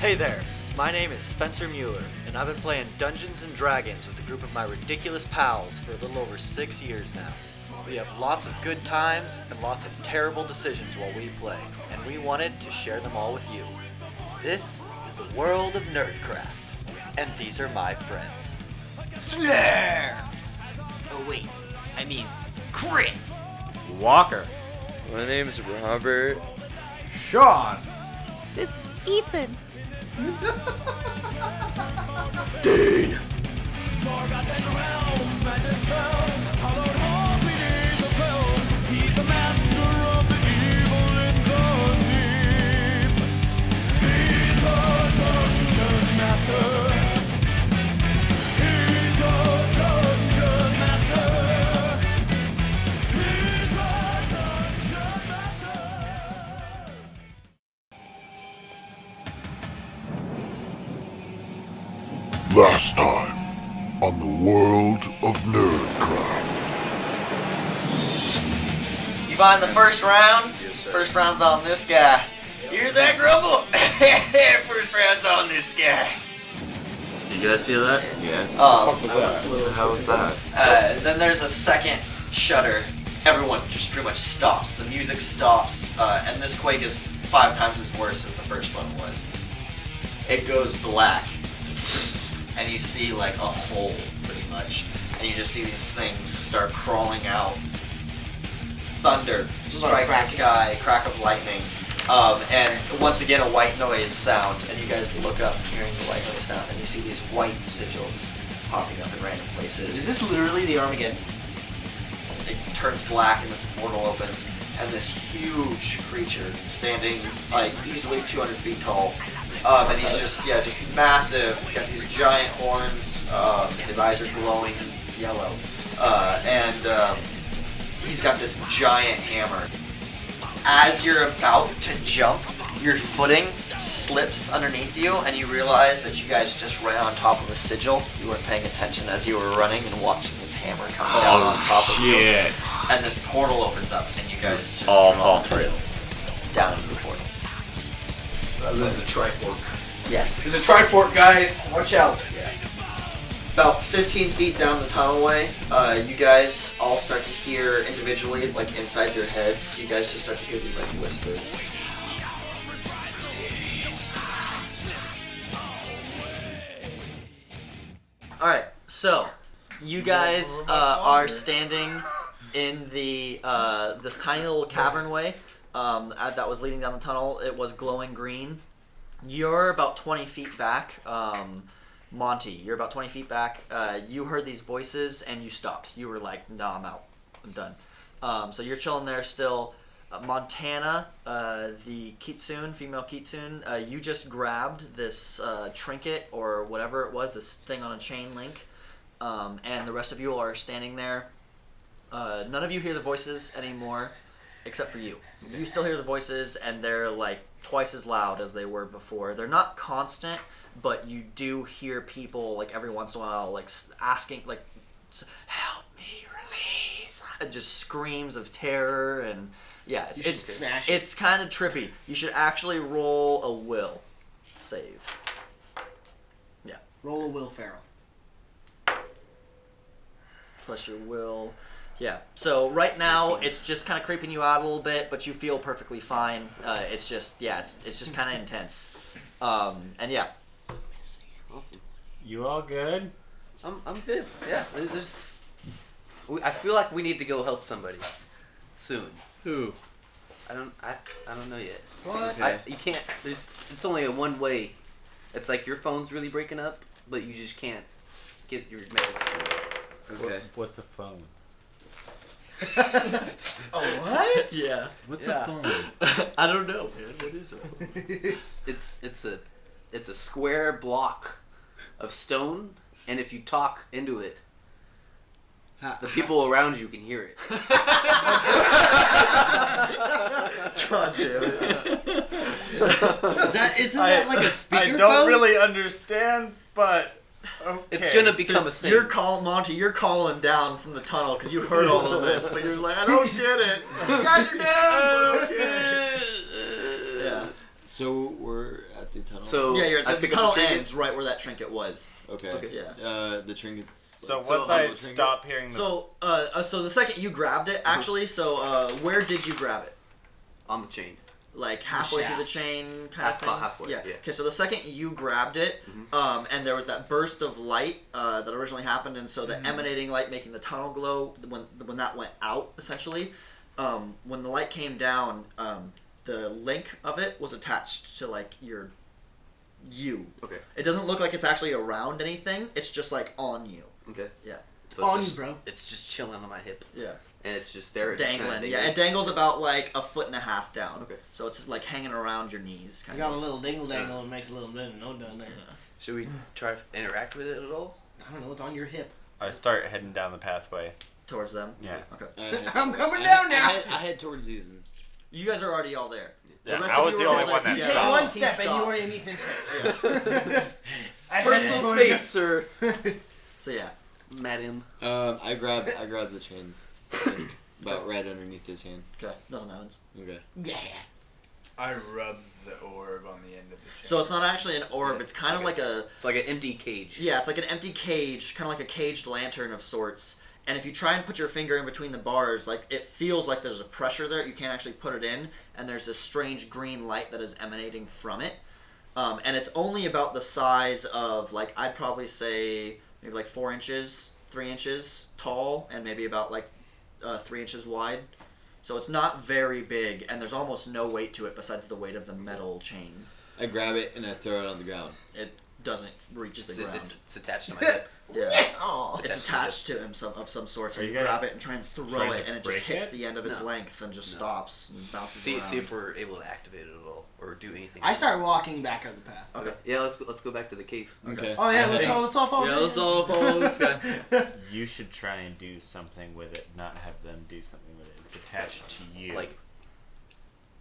Hey there, my name is Spencer Mueller, and I've been playing Dungeons & Dragons with a group of my ridiculous pals for a little over 6 years now. We have lots of good times and lots of terrible decisions while we play, and we wanted to share them all with you. This is the World of NerdCraft, and these are my friends. Slayer! Oh wait, I mean Chris! Walker. My name's Robert. Sean. This is Ethan. Dean! He's a master of the evil in the deep. He's a dungeon master. He's a dungeon master. He's a dungeon master. Last time on the World of NerdCraft. You buying the first round? Yes, sir. First round's on this guy. You hear that grumble? First round's on this guy. You guys feel that? Yeah. How was that? Then there's a second shudder. Everyone just pretty much stops. The music stops, and this quake is 5 times as worse as the first one was. It goes black, and you see like a hole, pretty much, and you just see these things start crawling out. Thunder strikes the sky, crack of lightning, and once again a white noise sound, and you guys look up hearing the white noise sound, and you see these white sigils popping up in random places. Is this literally the Armageddon? It turns black and this portal opens, and this huge creature standing like easily 200 feet tall, and he's just massive, got these giant horns, his eyes are glowing yellow, and he's got this giant hammer. As you're about to jump, your footing slips underneath you, and you realize that you guys just ran on top of a sigil. You weren't paying attention as you were running and watching this hammer come down on top of you. And this portal opens up, and you guys just all fall fall through. down into the portal. This is a Trifork. Yes. This is a Trifork, guys! Watch out! About 15 feet down the tunnelway, you guys all start to hear individually, like inside your heads, you guys just start to hear these like whispers. Alright, so you guys are standing in the this tiny little cavernway that was leading down the tunnel. It was glowing green. You're about 20 feet back. Monty, you're about 20 feet back. You heard these voices and you stopped. You were like, no, I'm out. I'm done. So you're chilling there still. Montana, the kitsune, female kitsune, you just grabbed this trinket or whatever it was, this thing on a chain link, and the rest of you are standing there. None of you hear the voices anymore, except for you. You still hear the voices, and they're like twice as loud as they were before. They're not constant, but you do hear people like every once in a while like asking like, help me release, and just screams of terror, and yeah, it's kind of trippy. You should actually roll a will save. Yeah. Roll a Will Ferrell. Plus your will. Yeah. So right now it's just kind of creeping you out a little bit, but you feel perfectly fine. It's just kind of intense. And yeah. Awesome. You all good? I'm good. Yeah. I feel like we need to go help somebody soon. Who? I don't know yet. What? Okay. You can't. It's only a one way. It's like your phone's really breaking up, but you just can't get your message through. Okay. What's a phone? Oh, what? Yeah. What's a phone? I don't know, man. What is a phone? It's a square block of stone, and if you talk into it, the people around you can hear it. God damn it. Isn't that like a speakerphone? I don't really understand, but okay. It's gonna become a thing. Monty, you're calling down from the tunnel because you heard all of this, but you're like, I don't get it. You guys are down. Okay. Yeah. So we're at the tunnel. So Yeah, I the pick up tunnel the trinket. ends right where that trinket was. okay. Yeah. The trinkets. So like, once on I the trinket? stop hearing the So the second you grabbed it, actually, where did you grab it? On the chain. Like halfway through the chain, kind of thing. Halfway. Yeah. Okay, so the second you grabbed it, and there was that burst of light that originally happened, and so the emanating light making the tunnel glow when that went out, essentially, when the light came down, the link of it was attached to like you. Okay. It doesn't look like it's actually around anything. It's just like on you. Okay. Yeah. So On it's you, bro. It's just chilling on my hip, Yeah. and it's just there. It just Dangling. kinda Yeah, it dangles about like 1.5 feet down. Okay. So it's like hanging around your knees. You Kind got a of. little dingle dangle and makes a little bit of no down there. Should we try to interact with it at all? I don't know, it's on your hip. I start heading down the pathway. Towards them. Yeah. Okay. I'm coming down now. I head towards Ethan. You guys are already all there. Yeah, rest I of was you the are all only there one that too. You take stopped. one He step and you stopped. already in Ethan's face. I Personal towards space, sir. So yeah. Madam. I grab the chain, like, about right underneath his hand. Okay. Nothing happens. Okay. Yeah. I rub the orb on the end of the chain. So it's not actually an orb. It's kind of like a. It's like an empty cage. Yeah, it's like an empty cage, kind of like a caged lantern of sorts. And if you try and put your finger in between the bars, like it feels like there's a pressure there. You can't actually put it in, and there's this strange green light that is emanating from it. And it's only about the size of, like, I'd probably say maybe like 4 inches, 3 inches tall, and maybe about like 3 inches wide. So it's not very big, and there's almost no weight to it besides the weight of the metal chain. I grab it and I throw it on the ground. It doesn't reach the ground. It's attached to my hip. Yeah. Oh. It's attached to him of some sort, so Are you you guys grab it and try and throw trying it, to and it just break hits it? the end of its No. length and just No. stops and bounces See around. if we're able to activate it at all or do anything. I start walking back up the path. Okay. Yeah, let's go back to the cave. Okay. Oh yeah, let's all follow. Yeah, let's all follow this guy. You should try and do something with it, not have them do something with it. It's attached to you. Like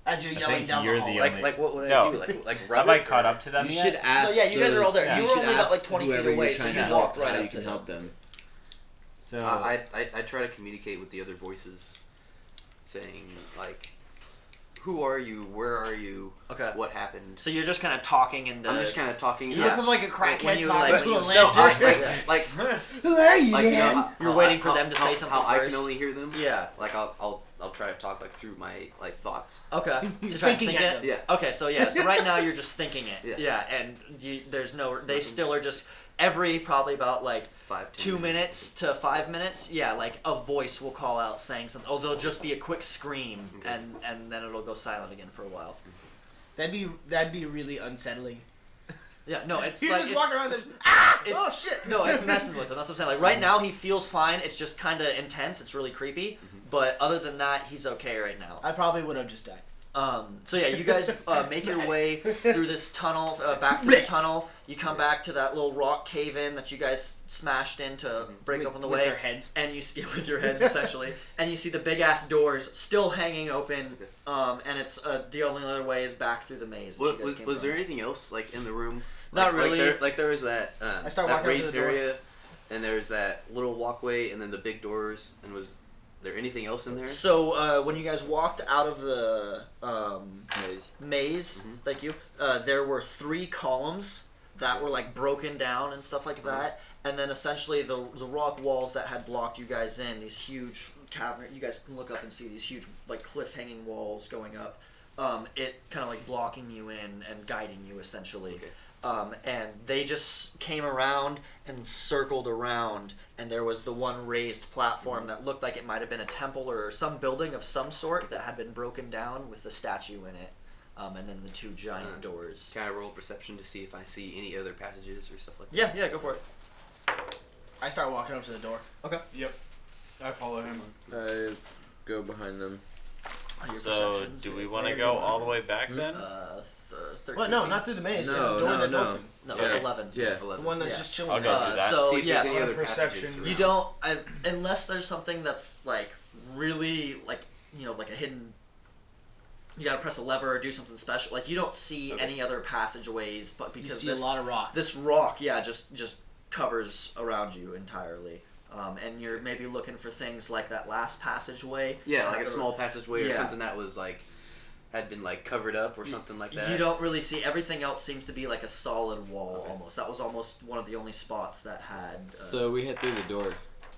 As you're I yelling think down you're the the hallway. only- like what would No. I do? Like rub Have I it, caught or- up to them You yet? should ask. No, yeah, you guys are all there. Yeah. You You were should only about ask like 20 feet whoever away, you're so trying you to walked help right how up you to can him. help them. So I try to communicate with the other voices, saying like, "Who are you? Where are you? Okay. What happened?" So you're just kind of talking into. I'm just kind of talking. You Yeah. look like a When crackhead you, talking like, to a no, lantern. like Who are you, like you know, man? how- You're how waiting I- for them to say how- something How I first. can only hear them. Yeah. Like I'll try to talk like through my like thoughts. Okay. You're So try and thinking think at it. them. Yeah. Okay, so yeah, so right now you're just thinking it. Yeah. And there's no. They still are just every probably about like 5, 10 2 minutes to 5 minutes. Yeah, like a voice will call out saying something. Oh, there'll just be a quick scream, Okay. and then it'll go silent again for a while. That'd be really unsettling. Yeah, no, it's You're like just it's, walking around there. Ah! it's Oh shit! no, it's messing with him. That's what I'm saying. Like right now he feels fine. It's just kind of intense. It's really creepy. But other than that, he's okay right now. I probably would have just died. So yeah, you guys make your way through this tunnel, back through the tunnel. You come back to that little rock cave-in that you guys smashed in to break open the With way. their heads. And you see with your heads essentially, and you see the big ass doors still hanging open. And it's the only other way is back through the maze. That you guys came Was from. there anything else like in the room? Not Like, really. Like there was that I start that walking up to raised the door. area, and there's that little walkway, and then the big doors. And was there anything else in there? So when you guys walked out of the maze, Mm-hmm. thank you. There were 3 columns that were like broken down and stuff like that, and then essentially the rock walls that had blocked you guys in, these huge cavern. You guys can look up and see these huge like cliff hanging walls going up. It kind of like blocking you in and guiding you essentially. Okay. And they just came around and circled around, and there was the one raised platform that looked like it might have been a temple or some building of some sort that had been broken down with a statue in it, and then the 2 giant doors. Can I roll perception to see if I see any other passages or stuff like that? Yeah, go for it. I start walking up to the door. Okay. Yep. I follow him. I go behind them. Your So perceptions do we is- want to go all the way back then? 13. What? No, not through the maze. to the door that's open. No, Yeah. 11. Yeah. 11. The one that's Yeah. just chilling. I'll go there. do that. So See if yeah, there's any other perception. passages. you around. don't unless there's something that's like really like like a hidden. You gotta press a lever or do something special. Like you don't see Okay. any other passageways, but You because see a lot of rocks. this rock, just covers around you entirely. And you're maybe looking for things like that last passageway. Yeah, like a small passageway or Yeah. something that was like had been like covered up or something like that? You don't really see. Everything else seems to be like a solid wall almost. That was almost one of the only spots that had. So we head through the door.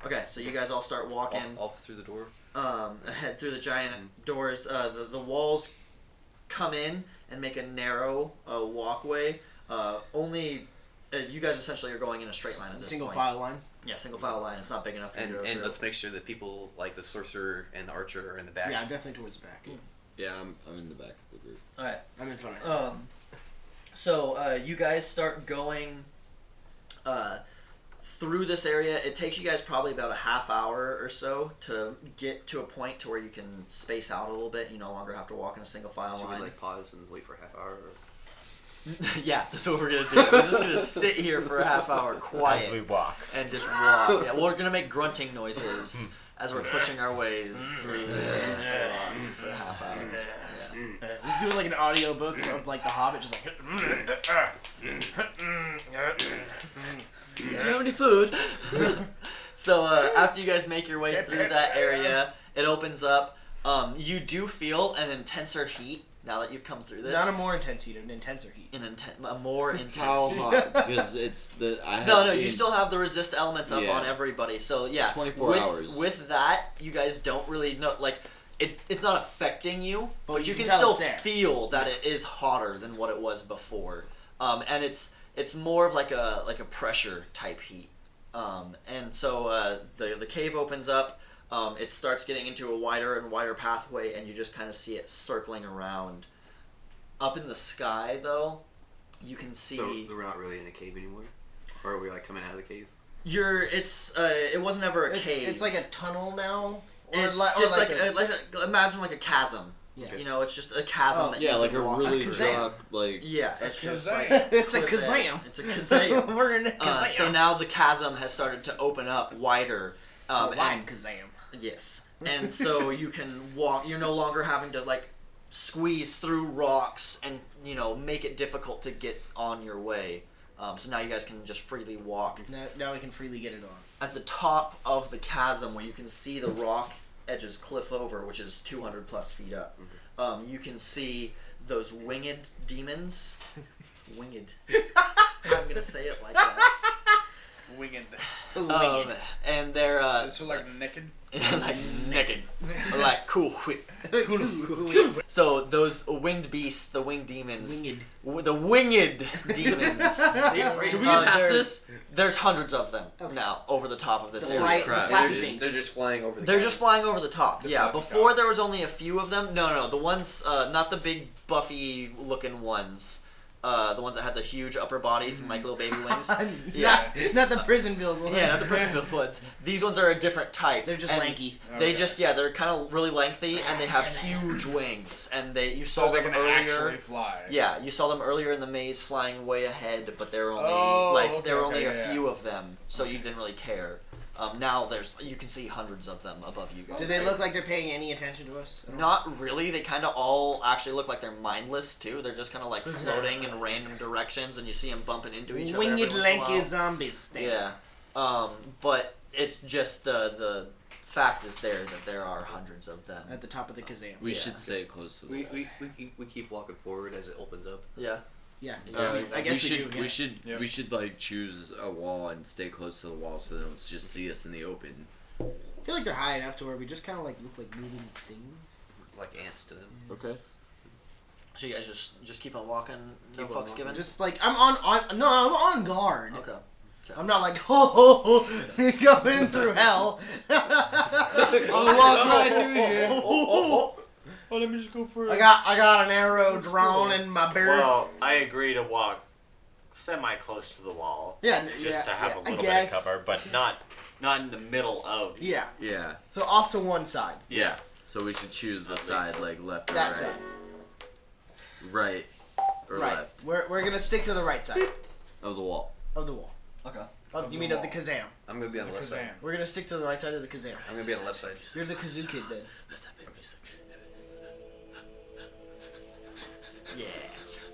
Okay, so you guys all start walking. Off through the door. Head through the giant doors. The walls come in and make a narrow walkway. Only you guys essentially are going in a straight line at this Single point. file line. Yeah, single file line. It's not big enough for you to go And through. let's make sure that people like the sorcerer and the archer are in the back. Yeah, I'm definitely towards the back. Yeah, I'm in the back of the group. All right. I'm in front of you. So you guys start going through this area. It takes you guys probably about a half hour or so to get to a point to where you can space out a little bit. You no longer have to walk in a single file Should line. we like pause and wait for a half hour? Or... Yeah, that's what we're gonna do. We're just gonna sit here for a half hour, quiet, As we walk. and just walk. Yeah, we're gonna make grunting noises as we're pushing our way through for a half hour. Yeah. He's doing like an audio book of like The Hobbit, just like. Do you have any food? So after you guys make your way through that area, it opens up. You do feel an intenser heat now that you've come through this. Not a more intense heat, an intenser heat. A more intense How heat. hot? Because it's the No, you still have the resist elements up Yeah. on everybody. So yeah, 24 hours. With that, you guys don't really know. Like, it's not affecting you, but you can tell still it's there. feel that it is hotter than what it was before. And it's more of like a pressure type heat. And so the cave opens up. It starts getting into a wider and wider pathway, and you just kind of see it circling around. Up in the sky, though, you can see. So we're not really in a cave anymore, or are we like coming out of the cave? It wasn't ever a cave. It's like a tunnel now. It's or just like imagine like a chasm. Yeah. You know, it's just a chasm. Oh, that Yeah, you like can a walk really Kazam. dark, like. Yeah, it's just Kazam. like It's a cliff edge. kazam. It's a kazam. We're in a kazam. So now the chasm has started to open up wider. Wide And, kazam. yes, and so you can walk. You're no longer having to like squeeze through rocks and make it difficult to get on your way. So now you guys can just freely walk. Now we can freely get it on. At the top of the chasm, where you can see the rock edges cliff over, which is 200 plus feet up, you can see those winged demons. Winged. I'm gonna say it like that. Winged. And they're So like naked. like naked, like cool. So those winged beasts, the winged demons, the winged demons. Can we There's hundreds of them now over the top of this area. Right, crap. flat They're things. just flying over the. They're cave. just flying over the top. The Yeah, fluffy before dogs. there was only a few of them. No, the ones, not the big buffy looking ones. The ones that had the huge upper bodies and like little baby wings. Yeah. Not the prison build ones. Yeah, not the prison built ones. These ones are a different type. They're just and lanky. They Okay. just they're kind of really lengthy and they have huge wings. And you So saw they them can earlier. actually fly. Yeah, you saw them earlier in the maze flying way ahead, but there were only there were only a few of them, so you didn't really care. Now you can see hundreds of them above you guys. Do they look like they're paying any attention to us? at all? Not really. They kind of all actually look like they're mindless too. They're just kind of like floating in random directions, and you see them bumping into each other. every Winged once in a lanky while. zombies. Yeah. But it's just the fact is there that there are hundreds of them. At the top of the kazam. We Yeah. should stay close to the walls. We keep walking forward as it opens up. Yeah. Yeah. Yeah. I guess we should do. Yeah. Yeah. we should like choose a wall and stay close to the wall so they don't just see us in the open. I feel like they're high enough to where we just kind of like look like moving things. Like ants to them. Okay. So you guys just keep on walking, no Keep on fucks walking. given. Just like I'm on guard. Okay. I'm not like ho going through hell. I'll walk right through here. Oh, let me just go for I got an arrow drawn in my beard. Well, I agree to walk semi-close to the wall. Yeah, Just to have yeah, a I little bit guess. of cover, but not in the middle of. Yeah. Yeah. So off to one side. Yeah. So we should choose the At side least. like left or That right. side. Right or Right. left We're gonna stick to the right side of the wall. of the wall. Okay. Of, Of you the mean of the wall. kazam? I'm gonna be on the left side. We're gonna stick to the right side of the kazam. I'm gonna be on the left side. You're the kazoo kid then. Yeah.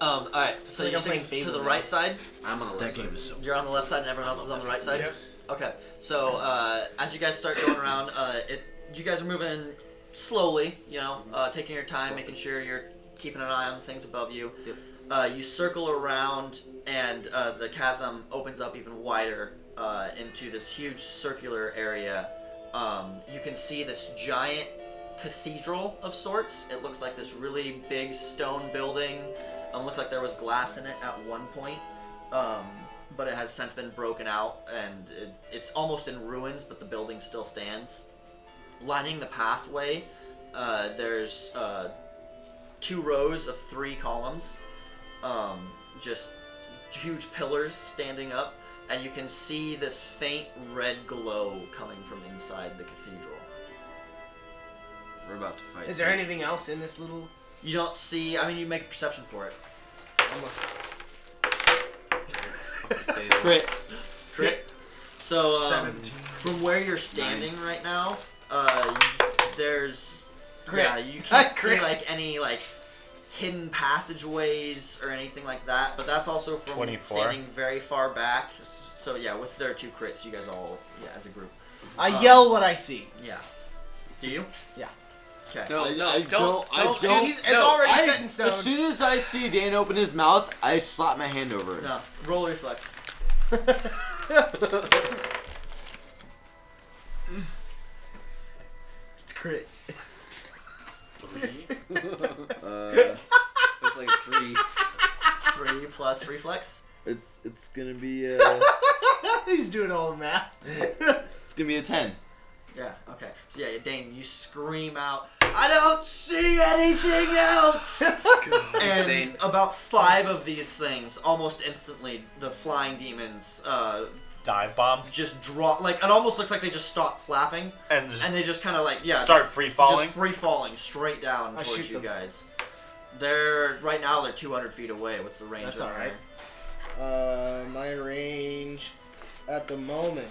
All right. So Like you're I'm playing sticking to the Fables right now. side. I'm on the left side. You're on the left side, and everyone else is on the right side. Yep. Okay. So as you guys start going around, you guys are moving slowly. Taking your time, making sure you're keeping an eye on the things above you. Yep. You circle around, and the chasm opens up even wider into this huge circular area. You can see this giant cathedral of sorts. It looks like this really big stone building. Looks like there was glass in it at one point, but it has since been broken out, and it's almost in ruins, but the building still stands. Lining the pathway, there's 2 rows of 3 columns, just huge pillars standing up, and you can see this faint red glow coming from inside the cathedral. We're about to fight. Is there anything else in this little? You don't see. I mean, you make a perception for it. Crit. So, 17. from where you're standing right now, there's Crit. yeah, you can't see Crit. like any like hidden passageways or anything like that. But that's also from 24. standing very far back. So yeah, with their 2 crits, you guys all as a group. I yell what I see. Yeah. Do you? Yeah. Okay. No, I don't. Dude, it's already set in stone. As soon as I see Dane open his mouth, I slap my hand over it. No. Roll reflex. It's crit. 3. It's like 3. 3 plus reflex. It's gonna be He's doing all the math. it's gonna be a 10. Yeah, okay. So yeah, Dane, you scream out, I don't see anything else! And Dane. about 5 of these things, almost instantly, the flying demons Dive bomb. just drop, like, it almost looks like they just stop flapping, And just and they just kind of like, start free falling. Just free falling straight down I towards shoot you them. guys. Right now they're 200 feet away. What's the range? That's on alright. there? My range at the moment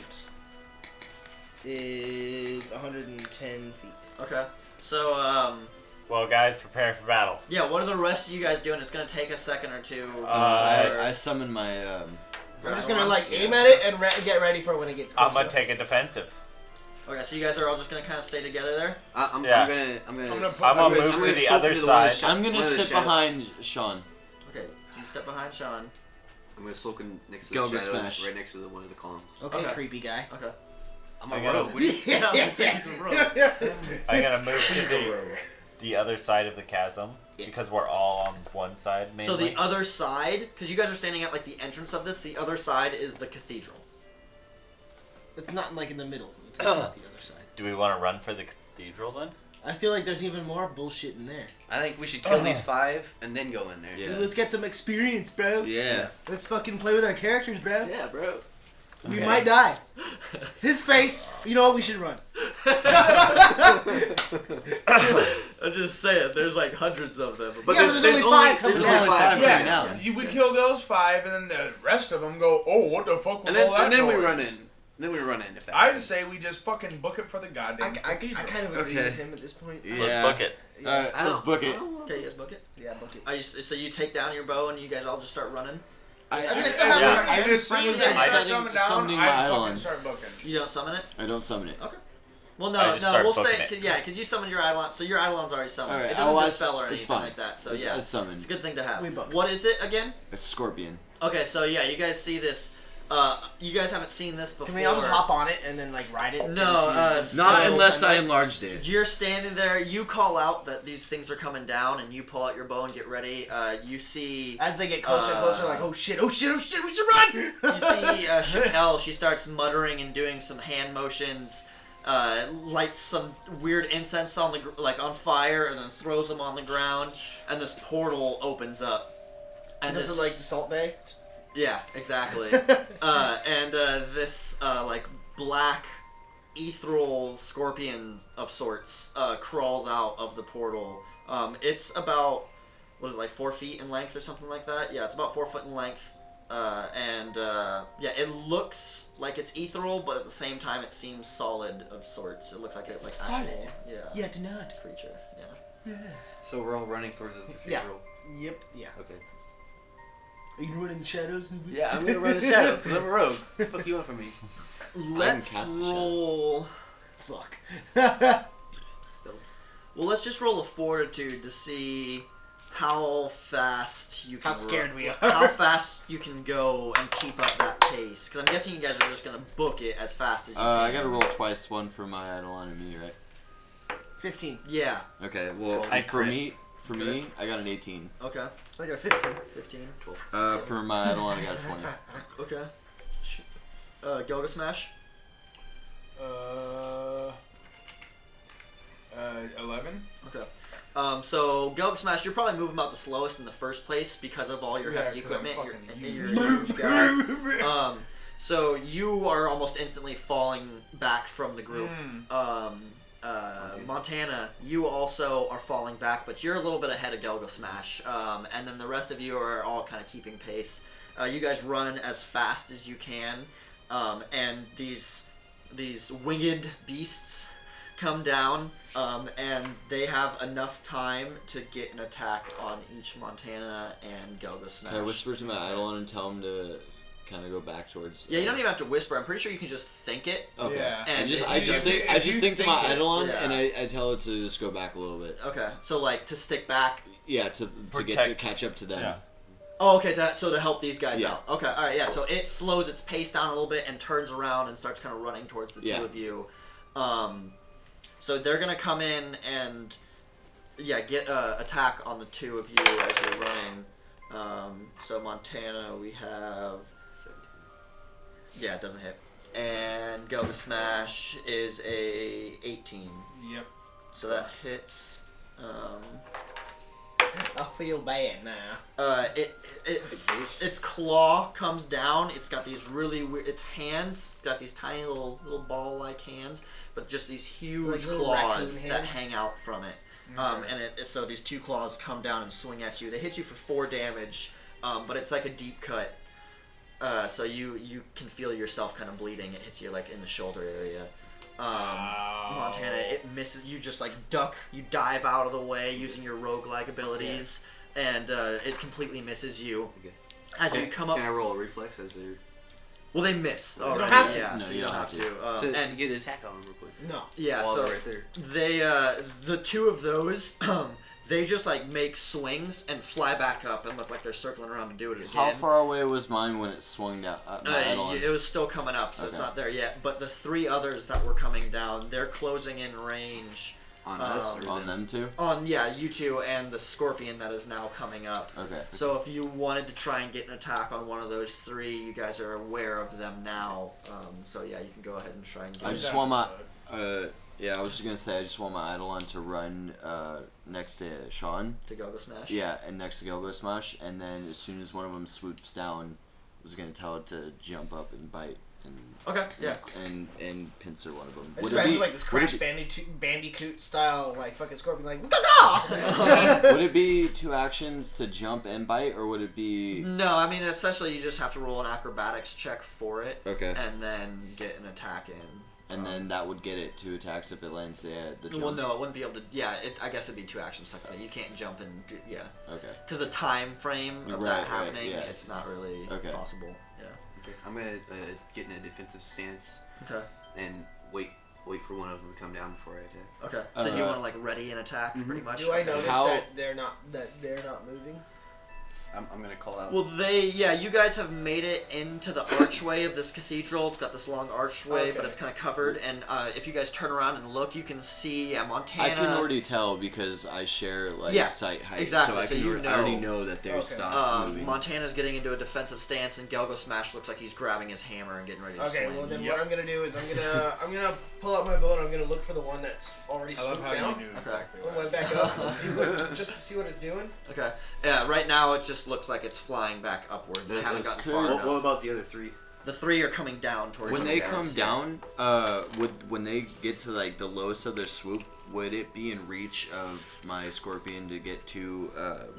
is 110 feet. Okay. So, Well, guys, prepare for battle. yeah, what are the rest of you guys doing? It's going to take a second or two. I summon my I'm just gonna like aim at it and get ready for when it gets closer. I'm gonna take a defensive. Okay, so you guys are all just going to kind of stay together there? I'm Yeah. gonna I'm gonna move to the other side. I'm gonna sit behind Sean. Okay, you step behind Sean. I'm gonna sulk in next to Go the to shadows, smash. right next to one of the columns. Okay, Okay. creepy guy. Okay. I'm I a gotta- rogue. What do you- Yeah, I was saying he's a rogue. I'm gonna move to the other side of the chasm because we're all on one side mainly. So the other side, because you guys are standing at like the entrance of this, the other side is the cathedral. It's not like in the middle. It's like at the other side. Do we want to run for the cathedral then? I feel like there's even more bullshit in there. I think we should kill these 5 and then go in there. Yeah. Dude, let's get some experience, bro. Yeah. Let's fucking play with our characters, bro. Yeah, bro. We Okay. might die. His face. You know what? We should run. I'm just saying, there's like hundreds of them. But Yeah, there's, there's there's only only 5 coming there's down. only 5 Yeah, coming down. we kill those 5, and then the rest of them go, oh, what the fuck was all that And then we noise?" run in. Then we run in. If that I'd happens. say we just fucking book it for the goddamn I cathedral. kind of agree Okay. with him at this point. Yeah. Let's book it. Alright, I let's don't- book I it. don't want- Okay, you guys book it? Yeah, book it. Are you, so you take down your bow and you guys all just start running? I still Yeah. have Yeah. And as soon as friendly I start setting- coming down, summoning my I fucking Eidolon. start booking. You don't summon it? I don't summon it. Okay. Well, I no, just start we'll booking say, it. yeah, because you summoned your Eidolon, so your Eidolon's already summoned. Alright, it doesn't otherwise, dispel or it's anything fine. like that, so It's- yeah. it's summoned. It's a good thing to have. We book. What is it again? A scorpion. Okay, so yeah, you guys see this. You guys haven't seen this before. Can we all just hop on it and then like ride it? No, into the Not So- unless I enlarged it. You're standing there. You call out that these things are coming down, and you pull out your bow and get ready. You see. As they get closer and closer, like, oh shit, we should run! You see Chantel. She starts muttering and doing some hand motions. Lights some weird incense on on fire, and then throws them on the ground. And this portal opens up. And Does this, it like the Salt Bay? Yeah, exactly. This like black ethereal scorpion of sorts crawls out of the portal. It's about, what is it, like 4 feet in length or something like that? Yeah, it's about 4 foot in length. It looks like it's ethereal, but at the same time it seems solid of sorts. It looks like it's like actual, Yet not. creature. Yeah. So we're all running towards the cathedral. Yep. Yeah. Okay. Are you running in the shadows? Yeah, I'm gonna run the shadows because I'm a rogue. What the fuck you want from me? Let's cast a roll. Fuck. Stealth. Well, let's just roll a fortitude to see how fast you can How scared we are. how fast you can go and keep up that pace. Because I'm guessing you guys are just gonna book it as fast as you can. I gotta roll twice, one for my Eidolon and me, right? 15. Yeah. Okay, well, I for crit. me, I got an 18. Okay. I got a 15. 15. For my Eidolon, I got a 20. Okay. Gelga Smash. 11. Okay. So Gelga Smash, you're probably moving about the slowest in the first place because of all your Yeah, heavy 'cause I'm equipment. fucking You're huge. a huge guy. So you are almost instantly falling back from the group. Montana, you also are falling back, but you're a little bit ahead of Gelga Smash. And then the rest of you are all kind of keeping pace. You guys run as fast as you can, and these winged beasts come down, and they have enough time to get an attack on each Montana and Gelga Smash. Can I whisper to my Eidolon and tell him to kind of go back towards... Yeah, you don't even have to whisper. I'm pretty sure you can just think it. Okay. Yeah. And I just think to my Eidolon, yeah. and I tell it to just go back a little bit. Okay, so like to stick back. Yeah, to catch up to them. Yeah. Oh, okay. So to help these guys Yeah. out. Okay. All right. Yeah. So it slows its pace down a little bit and turns around and starts kind of running towards the two of you. So they're gonna come in and get attack on the two of you as you're running. So Montana, we have. Yeah, it doesn't hit. And Gelga Smash is a 18. Yep. So that hits. I feel bad now. Its claw comes down. It's got these really weird. Its hands got these tiny little ball-like hands, but just these huge Like little claws raccoon that hands? hang out from it. So these two claws come down and swing at you. They hit you for 4 damage, but it's like a deep cut. So you can feel yourself kind of bleeding. It hits you like in the shoulder area. Montana, it misses you. Just like duck, you dive out of the way using your roguelike abilities, and it completely misses you. Okay. As you come up, Can I roll a reflex as they're... well, they miss. don't already, have to. Yeah, No, so you you don't don't have have to. to And get an attack on them real quick. No. yeah, While so they're right there. they the two of those they just like make swings and fly back up and look like they're circling around to do it again. How far away was mine when it swung down? My Eidolon? It was still coming up, so it's Okay. not there yet. But the 3 others that were coming down, they're closing in range. On us or On them too? On you two and the scorpion that is now coming up. Okay. So if you wanted to try and get an attack on one of those 3, you guys are aware of them now. So yeah, you can go ahead and try and get. I it. just want my... I was just gonna say, I just want my Eidolon to run next to Sean. To Go Smash. Yeah, and next to Go Smash, and then as soon as one of them swoops down, I was gonna tell it to jump up and bite and Okay. Yeah. and pincer one of them. I just imagine like this Crash Bandicoot style, like fucking scorpion, like would it be 2 actions to jump and bite, or would it be? No, I mean essentially you just have to roll an acrobatics check for it. Okay. And then get an attack in. And then that would get it 2 attacks if it lands the jump. Well, no, it wouldn't be able to. Yeah, I guess it'd be 2 actions. Technically, you can't jump and yeah. Okay. Because the time frame of Right, that right, happening, yeah. it's not really possible. Yeah. Okay. I'm gonna get in a defensive stance. Okay. And wait for one of them to come down before I attack. Okay. So do you want to like ready an attack, pretty much? Do I notice How- that they're not moving? I'm gonna call out. Well, you guys have made it into the archway of this cathedral. It's got this long archway, but it's kind of covered. And if you guys turn around and look, you can see Montana. I can already tell because I share like sight height. Exactly. So you I already know that they're stopped moving. Montana's getting into a defensive stance, and Gelgo Smash looks like he's grabbing his hammer and getting ready to swing. Okay, well then what I'm gonna do is I'm gonna pull out my bow and I'm gonna look for the one that's already I love swooped how down. you knew Okay. exactly I what. went back up just to see what it's doing. Okay. Yeah. Right now, it just looks like it's flying back upwards. They haven't gotten far enough. What about the other 3? The 3 are coming down towards. When you they guys. come down, when they get to like the lowest of their swoop, would it be in reach of my scorpion to get 2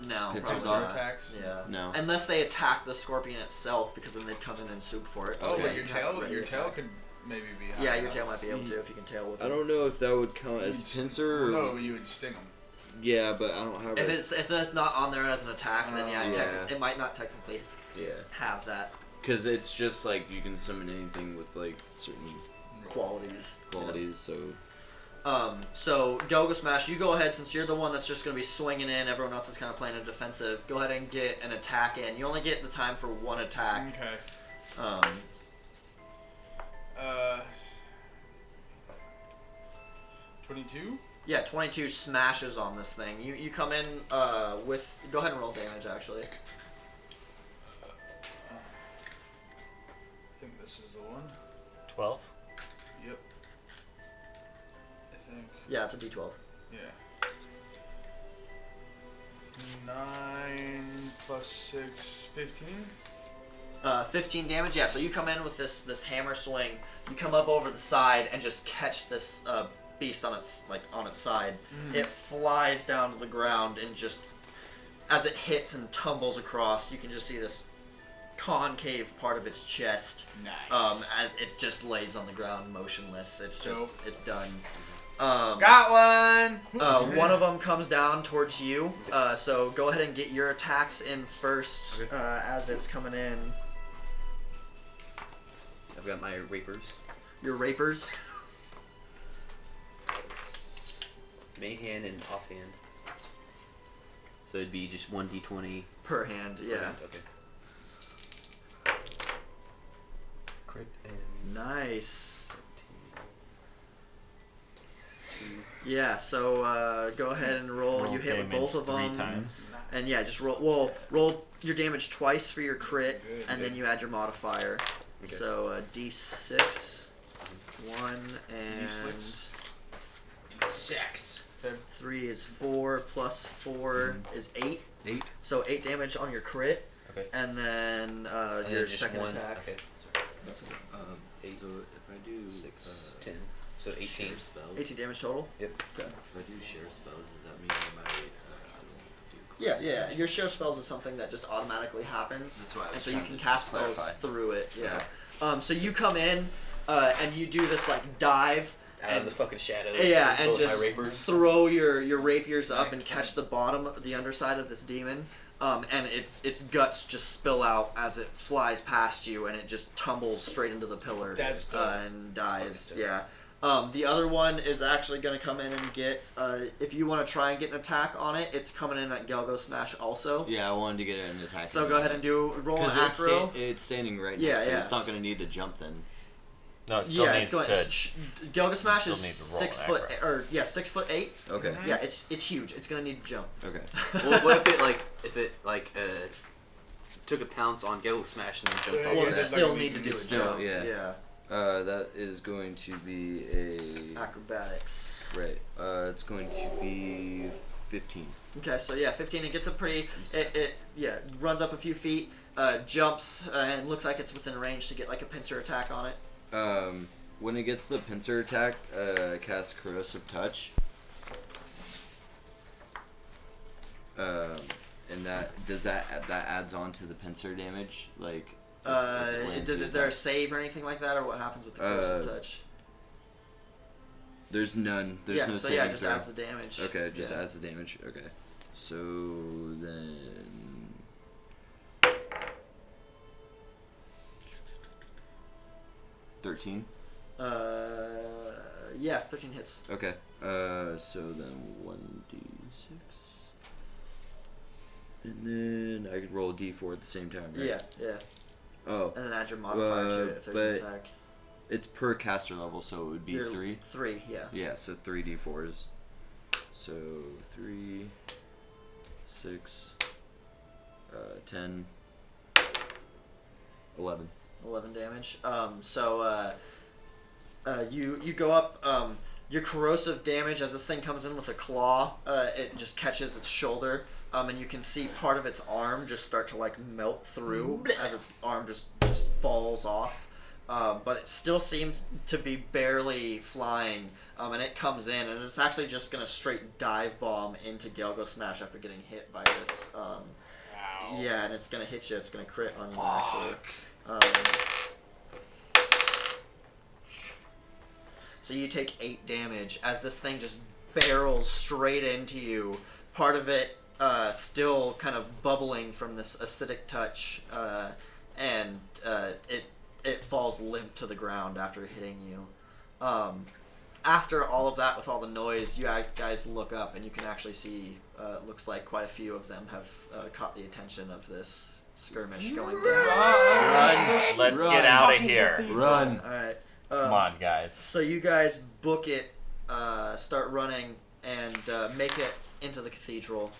No, pincers probably off? not. Attacks? Yeah. No. Unless they attack the scorpion itself, because then they'd come in and swoop for it. Oh, So but yeah, your you have a tail, ready your tail attack. could maybe be. high Yeah, your enough. tail might be able to if you can tail with it. I don't know if that would count as You'd- pincer. Or... No, you would sting them. Yeah, but I don't have. If that's not on there as an attack, then yeah, Yeah. it might not technically have that Because it's just like you can summon anything with like certain qualities. qualities. So So Gelgo Smash, you go ahead since you're the one that's just going to be swinging in. Everyone else is kind of playing a defensive. Go ahead and get an attack in. You only get the time for one attack. Okay. 22? Yeah, 22 smashes on this thing. You come in with... Go ahead and roll damage, actually. I think this is the one. 12. Yep. I think. Yeah, it's a D12. Yeah. 9 plus 6, 15? 15 damage, yeah. So you come in with this hammer swing. You come up over the side and just catch this beast on its side. It flies down to the ground and just as it hits and tumbles across, you can just see this concave part of its chest. Nice. As it just lays on the ground motionless. It's just Dope. it's done. Got one! One of them comes down towards you. So go ahead and get your attacks in first as it's coming in. I've got my rapers. Your rapers. Main hand and offhand. So it'd be just 1d20 Per hand, yeah. per hand. Okay. Crit and Nice. 17. Yeah, so go ahead and roll. You hit with both of them. 3 times. And yeah, just roll. Well, roll your damage twice for your crit, Good, and then you add your modifier. Okay. So D6, 1, and D6. 6. 3 is 4, plus 4 is 8. 8. So 8 damage on your crit, Okay. and then And your then just second one. attack. Okay. Sorry. 8. So if I do 6, 10. So 18. share spells, 18 damage total. Yep. Okay. if I do share spells, does that mean I might do? Yeah, yeah. Your share spells is something that just automatically happens, That's why I and was so you trying can to cast spells clarify. through it. Yeah. So you come in, and you do this like dive. Out And of the fucking shadows. yeah, and both my just rapers. throw your rapiers up and catch the bottom, the underside of this demon, and its guts just spill out as it flies past you, and it just tumbles straight into the pillar That's dope. and dies. fucking dope. Yeah. The other one is actually going to come in and get. If you want to try and get an attack on it, it's coming in at Gelgo Smash also. Yeah, I wanted to get an attack. So go ahead and do roll an Because acro. it's standing right Yeah, next to it. yeah. It's not going to need to jump then. No, it still Yeah, needs it's going. to. Gelgo Smash still is need to roll 6 an foot, acro. or yeah, 6'8". Okay. Yeah, it's huge. It's gonna need to jump. Okay. Well, what if it took a pounce on Gale Smash and then jumped Yeah, off Well, of it that? still need to do a It's still- jump. yeah. Yeah. That is going to be a Acrobatics. right. It's going to be 15. Okay, so yeah, 15. It gets a pretty. It runs up a few feet, jumps, and looks like it's within range to get like a pincer attack on it. When it gets the pincer attack, cast corrosive touch. And that adds on to the pincer damage, like. if it lands Is the there a attack. save or anything like that, or what happens with the corrosive touch? There's none. There's yeah, no so saving yeah, it just throw. adds the damage. Okay, it just Yeah. adds the damage. Okay. So then. $13. Yeah, 13 hits. Okay. So then 1d6. And then I could roll a d4 at the same time, right? Yeah, yeah. Oh. And then add your modifier to it if there's an but attack. it's per caster level, so it would be You're 3. 3, yeah. Yeah, so 3 d4s. So 3, 6, 10, 11. 11 damage. You go up. Your corrosive damage as this thing comes in with a claw. It just catches its shoulder, and you can see part of its arm just start to like melt through as its arm just falls off. But it still seems to be barely flying, and it comes in, and it's actually just gonna straight dive bomb into Gelgo Smash after getting hit by this. Yeah, and it's gonna hit you. It's gonna crit on you actually. So you take 8 damage as this thing just barrels straight into you. Part of it still kind of bubbling from this acidic touch, and it falls limp to the ground after hitting you. after all of that, with all the noise, you guys look up and you can actually see. Looks like quite a few of them have caught the attention of this skirmish going down. Run! Let's get out of here. Run. All right. Come on, guys. So you guys book it, start running, and make it into the cathedral.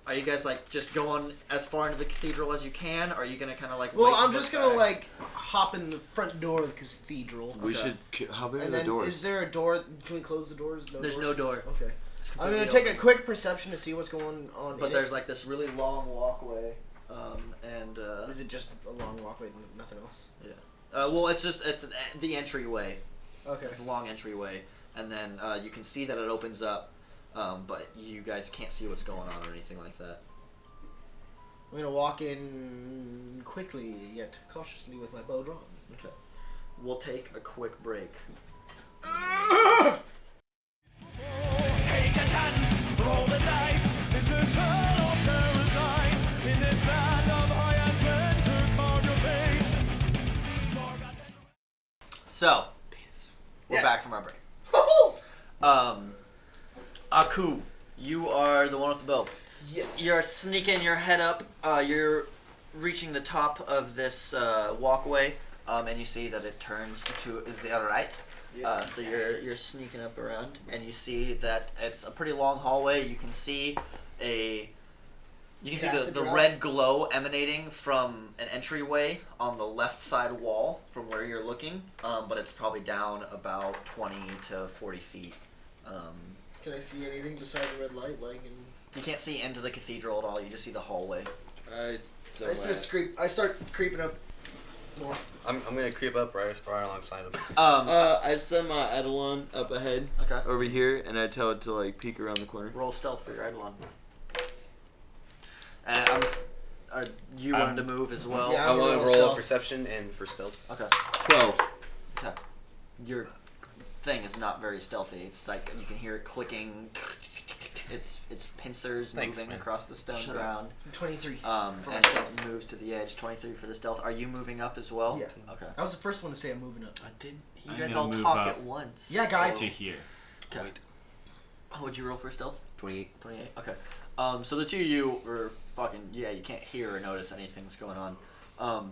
Are you guys like just going as far into the cathedral as you can? Or are you gonna kind of like? Well, wait I'm and just look gonna back? like hop in the front door of the cathedral. We should. How big are And the then, doors? is there a door? Can we close the doors? No There's doors? no door. Okay. It's I'm gonna completely take a open. quick perception to see what's going on. But in there's like this really long walkway, and Is it just a long walkway, nothing else? yeah. Well, it's the entryway. Okay. It's a long entryway, and then you can see that it opens up, but you guys can't see what's going on or anything like that. I'm gonna walk in quickly yet cautiously with my bow drawn. Okay. We'll take a quick break. Take a chance, roll the dice. This is hell or paradise. In this land of high adventure, carve your fate. So, we're Yes. back from our break. Aku, you are the one with the bow. Yes. You're sneaking your head up. You're reaching the top of this walkway, and you see that it turns to the right. Yes. So you're sneaking up around, and you see that it's a pretty long hallway. You can see the Cathedral. red glow emanating from an entryway on the left side wall from where you're looking, but it's probably down about 20 to 40 feet. Can I see anything besides the red light? You can't see into the cathedral at all. You just see the hallway. I start creeping up more. I'm gonna creep up right alongside him. I send my Eidolon up ahead Okay. over here, and I tell it to like peek around the corner. Roll stealth for your Eidolon. And you wanted to move as well? Yeah. I want to roll roll stealth. a perception and for stealth. Okay. 12. Okay. Your thing is not very stealthy. It's like you can hear it clicking. It's pincers Thanks, moving man. across the stone Shut ground. 23. For my And stealth. it moves to the edge. 23 for the stealth. Are you moving up as well? Yeah. Okay. I was the first one to say I'm moving up. I did. You I'm guys gonna all move talk up. at once. Yeah, guys. To here. Okay. Wait. What'd you roll for stealth? 28. 28. Okay. So the two of you are fucking you can't hear or notice anything's going on.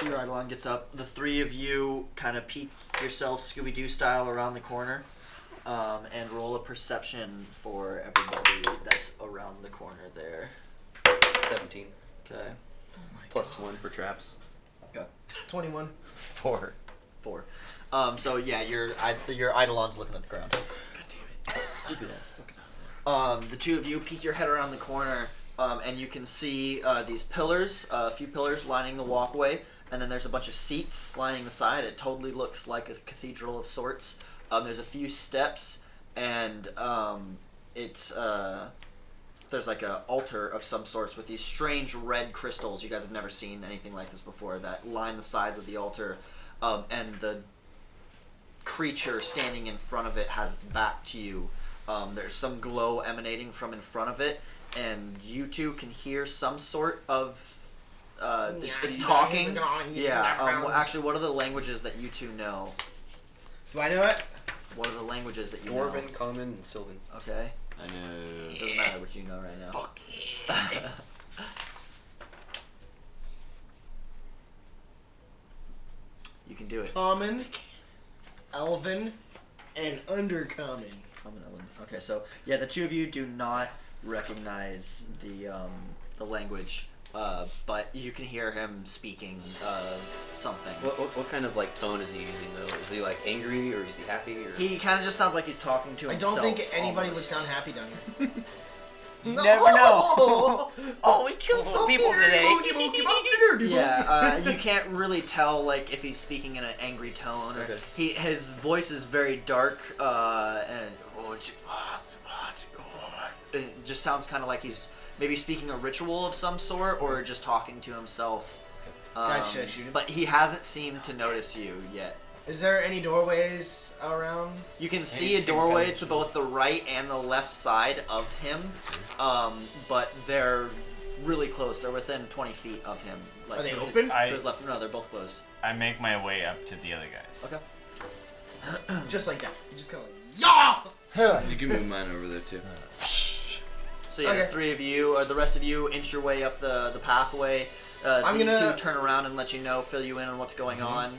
Your Eidolon gets up. The three of you kind of peek yourself Scooby-Doo style around the corner, and roll a perception for everybody that's around the corner there. 17. Okay. Plus 1 for traps. 21. 4. So yeah, your Eidolon's looking at the ground. God damn it. Stupid ass fucking. The two of you peek your head around the corner, and you can see these pillars, a few pillars lining the walkway, and then there's a bunch of seats lining the side. It totally looks like a cathedral of sorts. There's a few steps, and there's like a altar of some sorts with these strange red crystals. You guys have never seen anything like this before that line the sides of the altar, and the creature standing in front of it has its back to you. There's some glow emanating from in front of it, and you two can hear some sort of it's talking. Yeah. Well, actually, what are the languages that you two know? Do I know it? What are the languages that you know? Dwarven, Common, and Sylvan. Okay. I know. It doesn't matter what you know right now. Fuck. You can do it. Common, Elven, and Undercommon. Common Elven. Okay, so yeah, the two of you do not recognize the language, but you can hear him speaking something. What kind of like tone is he using though? Is he like angry or is he happy? Or He kind of just sounds like he's talking to I himself. don't think anybody almost. would sound happy down here. You never know. Oh, we killed some people today. Yeah, you can't really tell like if he's speaking in an angry tone. Or Okay. his voice is very dark, and it just sounds kind of like he's maybe speaking a ritual of some sort, or just talking to himself. Guys, should I shoot him? But he hasn't seemed to notice you yet. Is there any doorways around? You can see a doorway to both the right and the left side of him, but they're really close. They're within 20 feet of him. Like Are they to his- open? To his left. No, they're both closed. I make my way up to the other guys. Okay. Just like that. You just kind of like, You can move mine over there too. So yeah, the three of you, or the rest of you, inch your way up the pathway. These two turn around and let you know, fill you in on what's going on.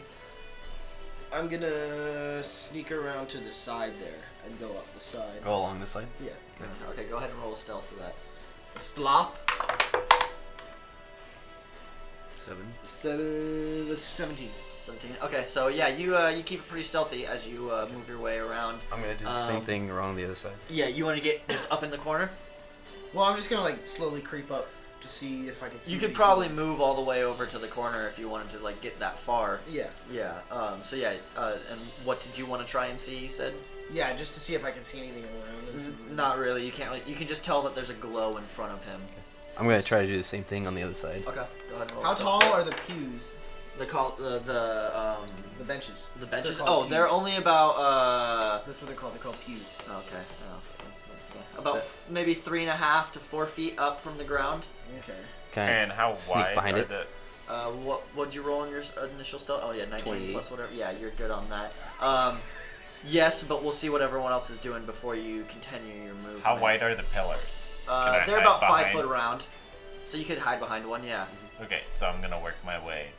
I'm gonna sneak around to the side there and go up the side. Go along this side? Yeah. Okay, go ahead and roll stealth for that. Sloth. 17. 17. Okay, so yeah, you keep it pretty stealthy as you move your way around. I'm gonna do the same thing along the other side. Yeah, you want to get just up in the corner? Well, I'm just gonna like slowly creep up to see if I can see. You could probably move all the way over to the corner if you wanted to like get that far. Yeah. Yeah. So yeah. And what did you want to try and see? You said. Yeah, just to see if I can see anything around him. Not really. You can't. Like, you can just tell that there's a glow in front of him. I'm gonna try to do the same thing on the other side. Okay. Go ahead and roll. How stealth. tall are the pews? The benches. The benches. They're Oh, called they're pews. only about. That's what they're called. They're called pews. Okay. About maybe 3.5 to 4 feet up from the ground. Okay. And how sneak wide behind are it? the? What'd you roll on your initial stealth? Oh yeah, 19 28. plus whatever. Yeah, you're good on that. Yes, but we'll see what everyone else is doing before you continue your movement. How wide are the pillars? Can I They're hide about 5 behind? foot around, so you could hide behind one. Yeah. Okay, so I'm gonna work my way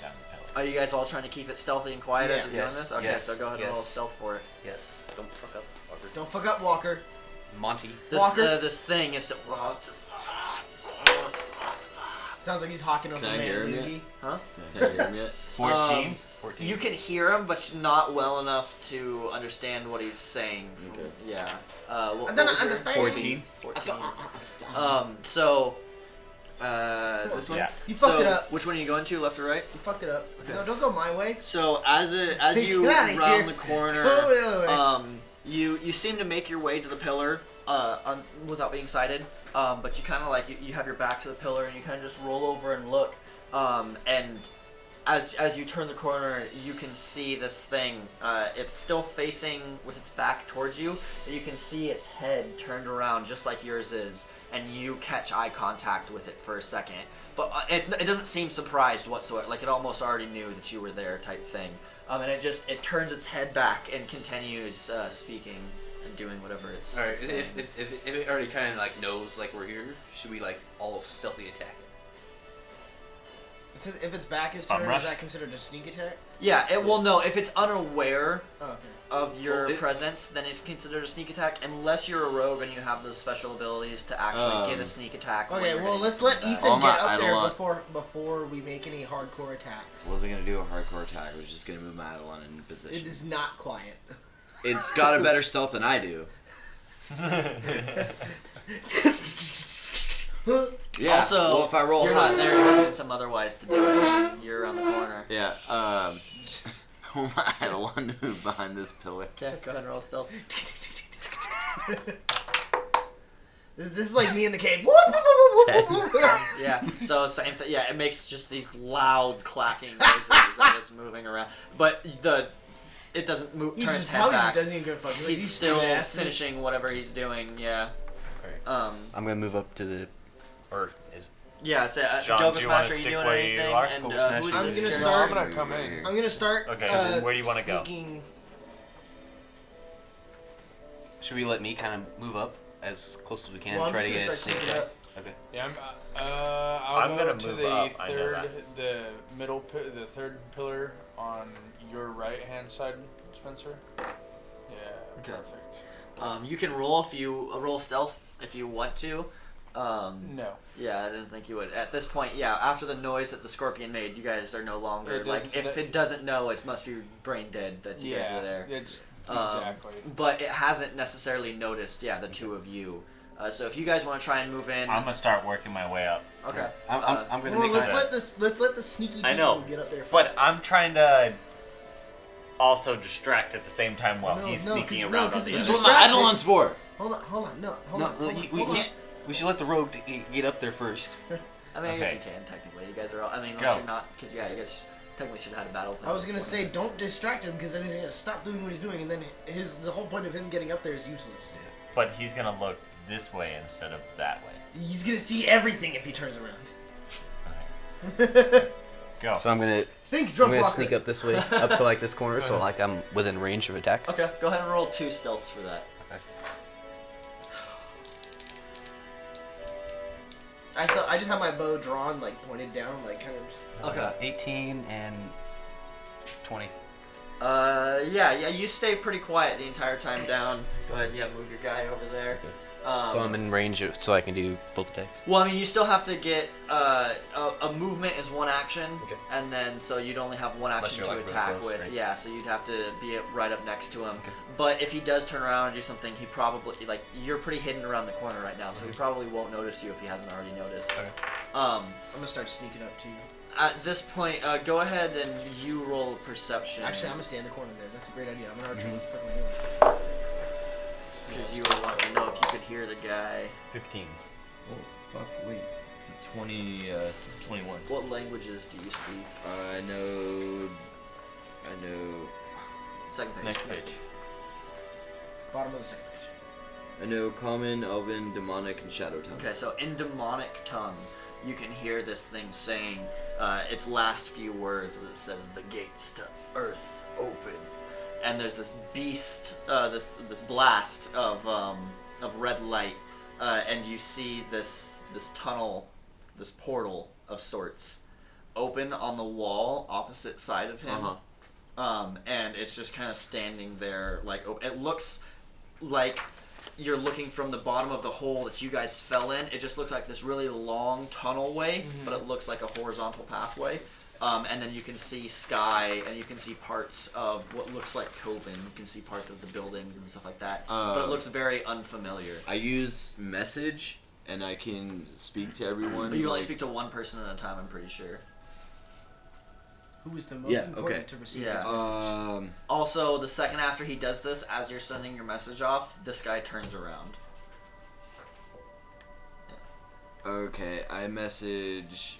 down the pillar. Are you guys all trying to keep it stealthy and quiet as you're Yes, doing this? Okay, yes, so go ahead and roll yes. stealth for it. Yes. Don't fuck up, Walker. Don't fuck up, Walker. Monty. This thing is. Sounds like he's hawking over Can I hear him man yet? Huh? Can I hear him yet? 14. 14. You can hear him, but not well enough to understand what he's saying. Okay. Yeah. I What don't was your- understand. 14. 14. So. This one. Yeah. You fucked So, it up. which one are you going to? Left or right? You fucked it up. Okay. No, don't go my way. So as you Get outta here. round the corner, Go the other way. you seem to make your way to the pillar without being sighted. But you kind of like you have your back to the pillar and you kind of just roll over and look. And as you turn the corner, you can see this thing. It's still facing with its back towards you, but you can see its head turned around just like yours is, and you catch eye contact with it for a second. But it doesn't seem surprised whatsoever. Like it almost already knew that you were there, type thing. And it turns its head back and continues speaking and doing whatever it's. All right. it's saying. If it already kind of like knows like we're here, should we like all stealthy attack it? If its back is Bum turned, rush? is that considered a sneak attack? Yeah, it will know if it's unaware Oh, okay. of your Well, presence, then it's considered a sneak attack. Unless you're a rogue and you have those special abilities to actually get a sneak attack. when Okay, you're well hitting let's from let the back. Ethan Oh, my- get I up don't there want- before we make any hardcore attacks. Wasn't gonna do a hardcore attack. I was just gonna move my Eidolon into position. It is not quiet. It's got a better stealth than I do. Yeah. Also, well, if I roll you're high- not there to convince him otherwise to do it. You're around the corner. Yeah. Hold my Eidolon to move behind this pillar. Okay, go ahead and roll stealth. This is like me in the cave. Yeah, so same thing. Yeah, it makes just these loud clacking noises as it's moving around. But it doesn't move. He Turn just its head probably back. doesn't even give a fuck. He's like, He's "You still stupid asses." finishing whatever he's doing. Yeah. I'm gonna move up to the. Or is. Yeah. So John, Goga do you Smash, wanna are you stick doing where you anything? are? And Goga who Smash is is- I'm this? gonna character? start- I'm gonna come in. I'm gonna start. Okay, where do you wanna go? sneaking- Should we let me kind of move up as close as we can Well, I'm and try just to gonna get a start sneak sneaking attack? up. Okay. Yeah, I'm I'm go gonna to move the up, I know third, that. the middle, the third pillar on your right hand side, Spencer. Yeah, Okay. perfect. You can roll if you roll stealth if you want to. No. Yeah, I didn't think you would. At this point, yeah, after the noise that the scorpion made, you guys are no longer It like. doesn't- If it doesn't know, it must be brain dead that you guys are there. It's Um, exactly. But it hasn't necessarily noticed. Yeah, the two of you. So if you guys want to try and move in, I'm gonna start working my way up. okay. I'm gonna Well, make let's my. let the sneaky people I know, get up there first. but I'm trying to also distract at the see time while No, he's no, sneaking 'cause- around no, on 'cause the if other you That's side. what my distract Eidolon's for. Hold on, no, hold No, on, hold on, we hold on. we should let the rogue get up there first. I mean, I guess Okay. you can technically. You guys are all. I mean, Go. unless you're not, because yeah, you guys technically should have had a battle plan. I was gonna before. say, don't distract him because then he's gonna stop doing what he's doing, and then the whole point of him getting up there is useless. But he's gonna look this way instead of that way. He's gonna see everything if he turns around. Okay. Go. So I'm gonna Think drunk walker. sneak up this way, up to like this corner, so like I'm within range of attack. Okay, go ahead and roll 2 stealths for that. Okay. I just have my bow drawn, like pointed down, like kind of. Okay. 18 and 20. Yeah, you stay pretty quiet the entire time down. Go ahead, move your guy over there. Okay. So I'm in range, so I can do both attacks. Well, I mean, you still have to get a movement is 1 action, Okay. and then so you'd only have 1 action you're, to like, really attack close, with. right? Yeah, so you'd have to be right up next to him. Okay. But if he does turn around and do something, he probably you're pretty hidden around the corner right now, so he probably won't notice you if he hasn't already noticed. Okay. I'm gonna start sneaking up too. At this point, go ahead and you roll perception. Actually, I'm gonna stay in the corner there. That's a great idea. I'm an archer. What the fuck am I doing? because you were wanting to know if you could hear the guy. 15. Oh, fuck, wait. It's a 21. What languages do you speak? I know. Second page. Next page. Bottom of the second page. I know Common, Elven, Demonic, and Shadow Tongue. Okay, so in demonic tongue, you can hear this thing saying its last few words as it says, "The gates to earth open," and there's this beast, this blast of red light, and you see this tunnel, this portal of sorts, open on the wall opposite side of him, and it's just kind of standing there like it looks like you're looking from the bottom of the hole that you guys fell in. It just looks like this really long tunnel way, but it looks like a horizontal pathway. And then you can see sky, and you can see parts of what looks like Coven. You can see parts of the buildings and stuff like that. But it looks very unfamiliar. I use message, and I can speak to everyone. But you only speak to one person at a time, I'm pretty sure. Who is the most important to receive this message? Also, the second after he does this, as you're sending your message off, this guy turns around. Yeah. Okay, I message.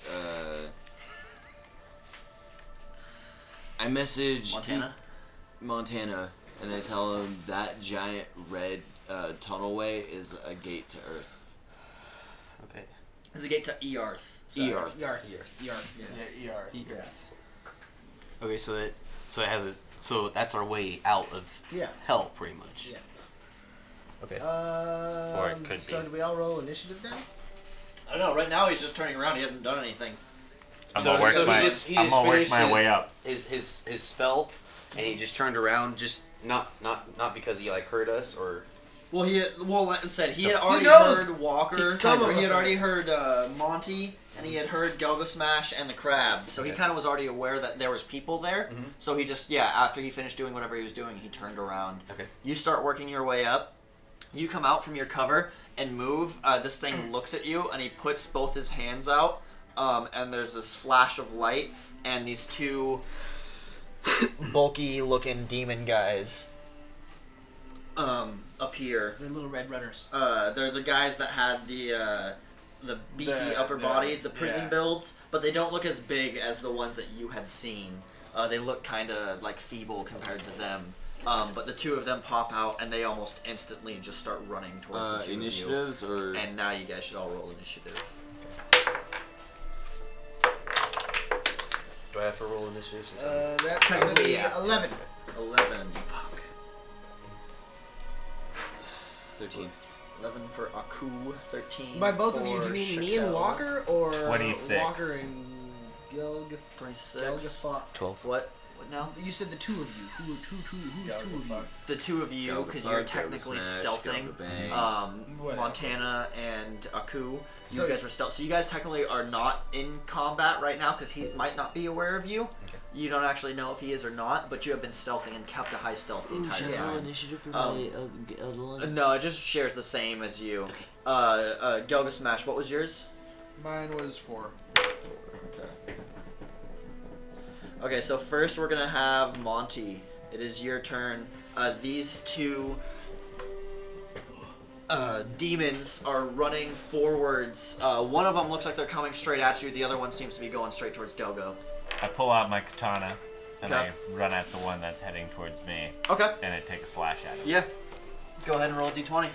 Montana, and I tell him that giant red tunnelway is a gate to Earth. Okay. It's a gate to Earth. Earth. Yeah, ER. Okay, so that's our way out of hell, pretty much. Yeah. Okay. Or it could So be. do we all roll initiative then? I don't know. Right now he's just turning around. He hasn't done anything. I'm gonna work my way up. His spell, and he just turned around, just not because he like heard us or. Well, like I said, he had already knows. heard Walker. Some of He us had already are. heard Monty, and he had heard Gelgo Smash and the Crab. So he kind of was already aware that there was people there. So he just after he finished doing whatever he was doing, he turned around. Okay. You start working your way up. You come out from your cover and move. This thing looks at you, and he puts both his hands out. And there's this flash of light, and these two bulky-looking demon guys appear. They're little red runners. They're the guys that had the beefy upper bodies, the prison builds, but they don't look as big as the ones that you had seen. They look kind of like feeble compared to them. But the two of them pop out, and they almost instantly just start running towards the two initiatives of you. or And now you guys should all roll initiative. Do I have to roll initiative? Since That's gonna be 11. 11. Fuck. 13. 11 for Aku, 13 By both of you, for do you mean me and Shakel. Walker, or 26. Walker and Gelgas? 26. 12. What now? You said the two of you. Who's two of you? The two of you, because you're technically stealthing. Montana and Aku, you guys are stealth. So you guys technically are not in combat right now because he might not be aware of you. Okay. You don't actually know if he is or not, but you have been stealthing and kept a high stealth the entire time. Initiative for my elder line? No, it just shares the same as you. Gelga Smash, what was yours? Mine was 4. Okay, so first we're gonna have Monty. It is your turn. These two demons are running forwards. One of them looks like they're coming straight at you. The other one seems to be going straight towards Gelgo. I pull out my katana, and Okay. I run at the one that's heading towards me. Okay. And I take a slash at him. Yeah. Go ahead and roll a d20.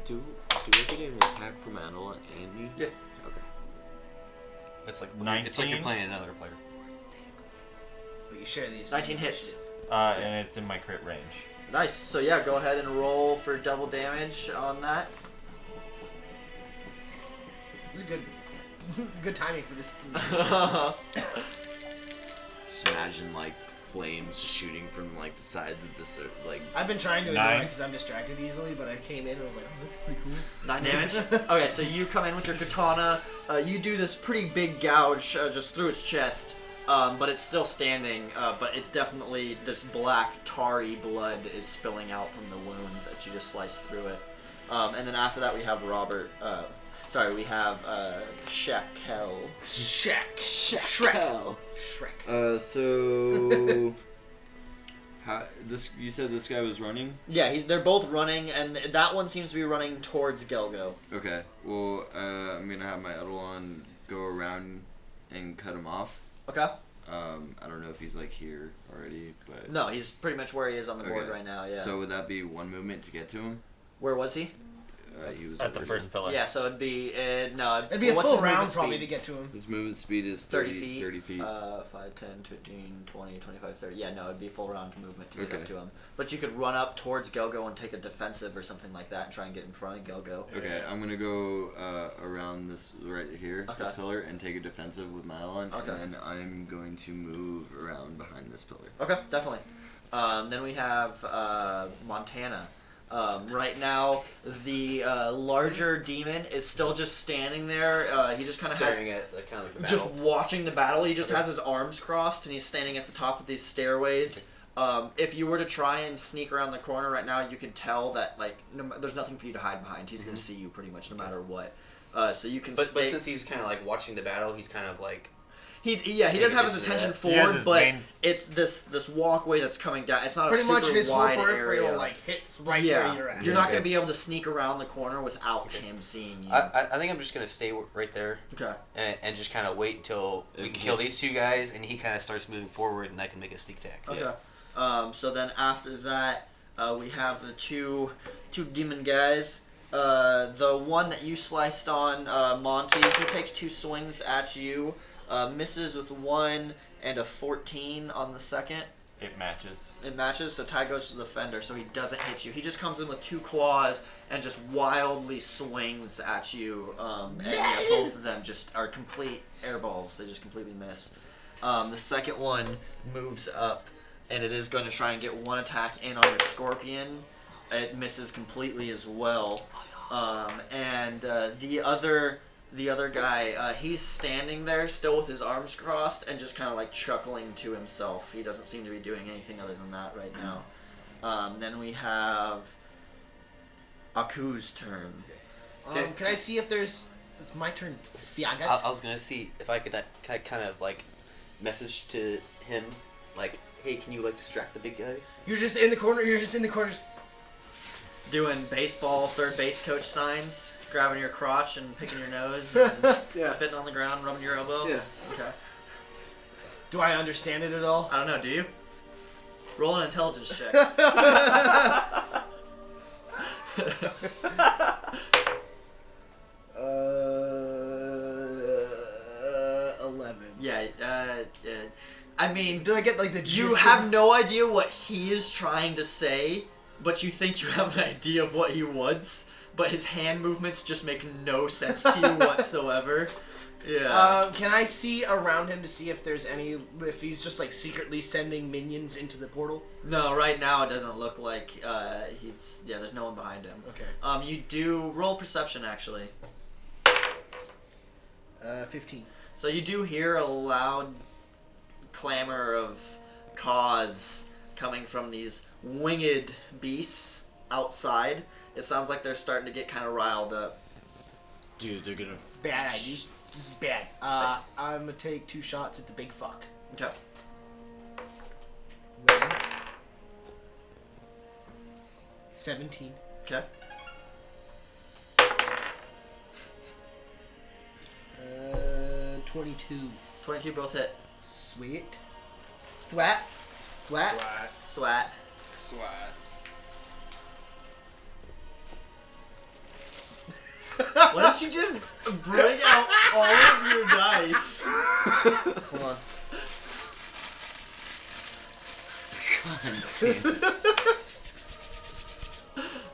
Do I get an attack from Anola and me? Yeah. Okay. It's like 19? It's like you're playing another player. But you share these. 19 hits. And it's in my crit range. Nice. So yeah, go ahead and roll for double damage on that. This is good timing for this. Just imagine like flames shooting from like the sides of this like. I've been trying to ignore 9. it because I'm distracted easily, but I came in and was like, oh, that's pretty cool. 9 damage. Okay, so you come in with your katana. You do this pretty big gouge just through its chest, but it's still standing. But it's definitely this black tarry blood is spilling out from the wound that you just sliced through it. And then after that we have Robert. We have Shekel. Shrek. So. You said this guy was running? Yeah, they're both running, and that one seems to be running towards Gelgo. Okay. Well, I'm gonna have my Eidolon go around and cut him off. Okay. I don't know if he's like here already, but No, he's pretty much where he is on the board right now. Yeah. So would that be one movement to get to him? Where was he? He was At the first pillar. Yeah, so it'd be no. It'd be a what's full his round movement probably speed? to get to him. His movement speed is 30 feet. 30 feet. 5, 10, 15, 20, 25, 30. Yeah, no, it'd be full round movement to get Okay. up to him. But you could run up towards Gelgo and take a defensive or something like that and try and get in front of Gelgo. Okay, I'm gonna go around this right here, this Okay. pillar, and take a defensive with my Eidolon, Okay. and then I'm going to move around behind this pillar. Okay, definitely. Then we have Montana. Right now, the larger demon is still just standing there. He just kind of has staring at the battle. just watching the battle. He just has his arms crossed and he's standing at the top of these stairways. If you were to try and sneak around the corner right now, you can tell that like there's nothing for you to hide behind. He's gonna see you pretty much no matter what. So you can. But since he's kind of like watching the battle, he's kind of like. He does have his attention forward, but it's this walkway that's coming down. It's not pretty a super much his wide whole peripheral area. like hits right where you're at. You're not going to be able to sneak around the corner without him seeing you. I think I'm just gonna stay right there. Okay. And just kind of wait until we can kill these two guys, and he kind of starts moving forward, and I can make a sneak attack. Okay. So then after that, we have the two demon guys. The one that you sliced on, Monty, he takes 2 swings at you, misses with 1 and a 14 on the second. It matches. It matches, so tie goes to the fender, so he doesn't hit you. He just comes in with 2 claws and just wildly swings at you. And yeah, both of them just are complete airballs. They just completely miss. The second one moves up, and it is going to try and get 1 attack in on your scorpion. It misses completely as well. And the other guy, he's standing there still with his arms crossed and just kind of like chuckling to himself. He doesn't seem to be doing anything other than that right now. Then we have Aku's turn. Can I see if there's... It's my turn. I was gonna see if I could kind of like message to him, like, hey, can you like distract the big guy? You're just in the corner. Doing baseball third base coach signs, grabbing your crotch and picking your nose, and spitting on the ground, rubbing your elbow. Yeah. Okay. Do I understand it at all? I don't know. Do you? Roll an intelligence check. 11. Yeah. I mean, do I get like the? You have no idea what he is trying to say, but you think you have an idea of what he wants. But his hand movements just make no sense to you whatsoever. Yeah. Can I see around him to see if there's any, if he's just like secretly sending minions into the portal? No, right now it doesn't look like he's. Yeah, there's no one behind him. Okay. You do roll perception actually. 15. So you do hear a loud clamor of cause coming from these winged beasts outside. It sounds like they're starting to get kind of riled up. Dude, they're gonna. Bad idea. This is bad. I'm gonna take 2 shots at the big fuck. Okay. 17. Okay. 22. 22 both hit. Sweet. Flat. Flat. Swat. Why don't you just bring out all of your dice? Hold on.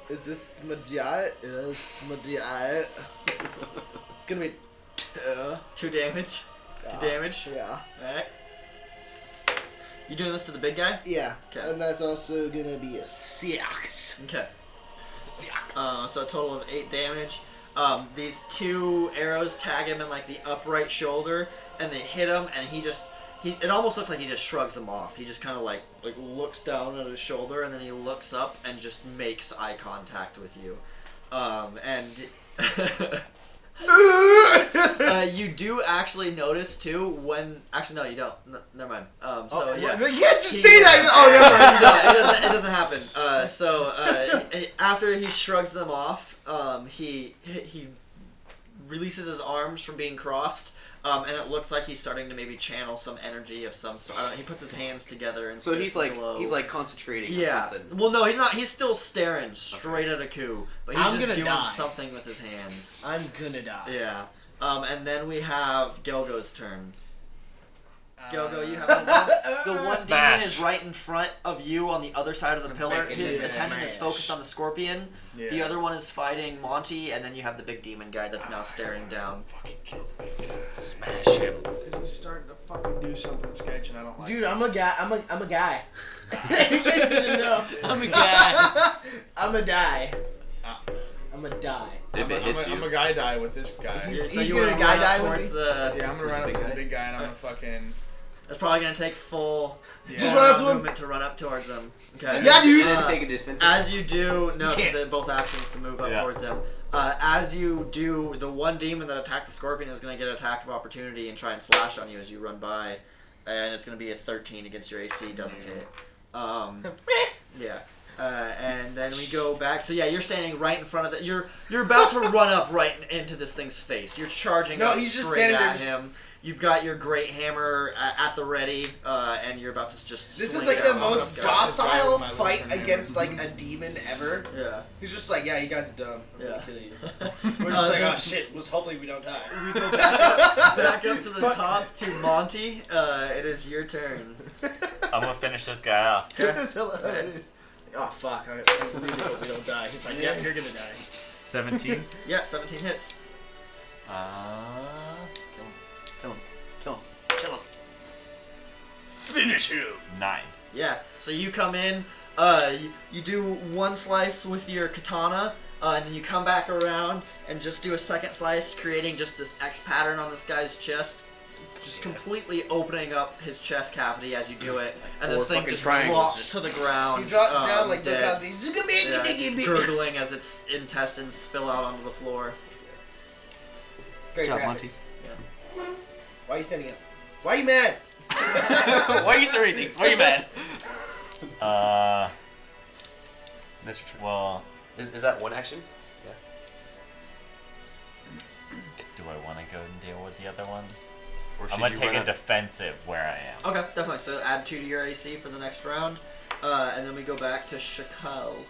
Is this my giant? Is my giant? It's gonna be 2 damage. 2 damage. Yeah. Alright. You doing this to the big guy? Yeah. Okay. And that's also gonna be a 6. Okay. So a total of 8 damage. These 2 arrows tag him in like the upright shoulder, and they hit him, and it almost looks like he just shrugs them off. He just kind of like looks down at his shoulder, and then he looks up and just makes eye contact with you. And you do actually notice too when. Actually, no, you don't. Never mind. Yeah, you can't just say that. Oh, never mind. No, it doesn't happen. After he shrugs them off, he releases his arms from being crossed. And it looks like he's starting to maybe channel some energy of some sort. He puts his hands together and so he's like concentrating on something. Well, no, he's not. He's still staring straight at Aku, but he's just doing die. something with his hands. I'm gonna die. Yeah. And then we have Gelgo's turn. Gelgo, you have the one demon is right in front of you on the other side of the pillar. His attention is focused on the scorpion. Yeah. The other one is fighting Monty, and then you have the big demon guy that's now staring down. Fucking kill the big guy. Smash him. Because he's starting to fucking do something sketch, and I don't like Dude, it. I'm a guy. I'm a guy. You guys didn't know. I'm a guy. I'm a die. I'm a die. If it hits you. I'm a guy die with this guy. He's gonna guy die towards with the. Yeah, I'm gonna run up to the big guy, and I'm gonna fucking. It's probably gonna take full Just run up to him. movement to run up towards him. Okay. Yeah, dude. And take a defensive. As you do, no, because they have both actions to move up Yeah. towards him. As you do, the one demon that attacked the scorpion is going to get an attack of opportunity and try and slash on you as you run by, and it's going to be a 13 against your AC. Doesn't hit. Yeah. And then we go back. So yeah, you're standing right in front of the. You're about to run up right into this thing's face. You're charging up he's just straight standing at there. him. You've got your great hammer at the ready, and you're about to just. This is swing like it the out on most this guy. docile my fight little against like a demon ever. Yeah. He's just like, yeah, you guys are dumb. I'm Yeah. gonna kill you. We're just like, oh shit. Hopefully we don't die. We go back up to the top to Monty. It is your turn. I'm gonna finish this guy off. Oh fuck! I really hope we don't die. He's like, yeah, you're gonna die. 17. Yeah, 17 hits. Kill him. Finish him. 9. Yeah. So you come in. You do one slice with your katana, and then you come back around and just do a second slice, creating just this X pattern on this guy's chest, just completely opening up his chest cavity as you do it, and this thing just drops to the ground. He drops down like Bill dead. Cosby. Yeah, gurgling as its intestines spill out onto the floor. Great Good job, graphics. Monty. Yeah. Why are you standing up? Why are you mad? Why are you throwing things? Why are you mad? That's true. Well, Is that one action? Yeah. do I want to go and deal with the other one? Or I'm gonna take a defensive where I am. Okay, definitely. So add 2 to your AC for the next round, and then we go back to Shackle.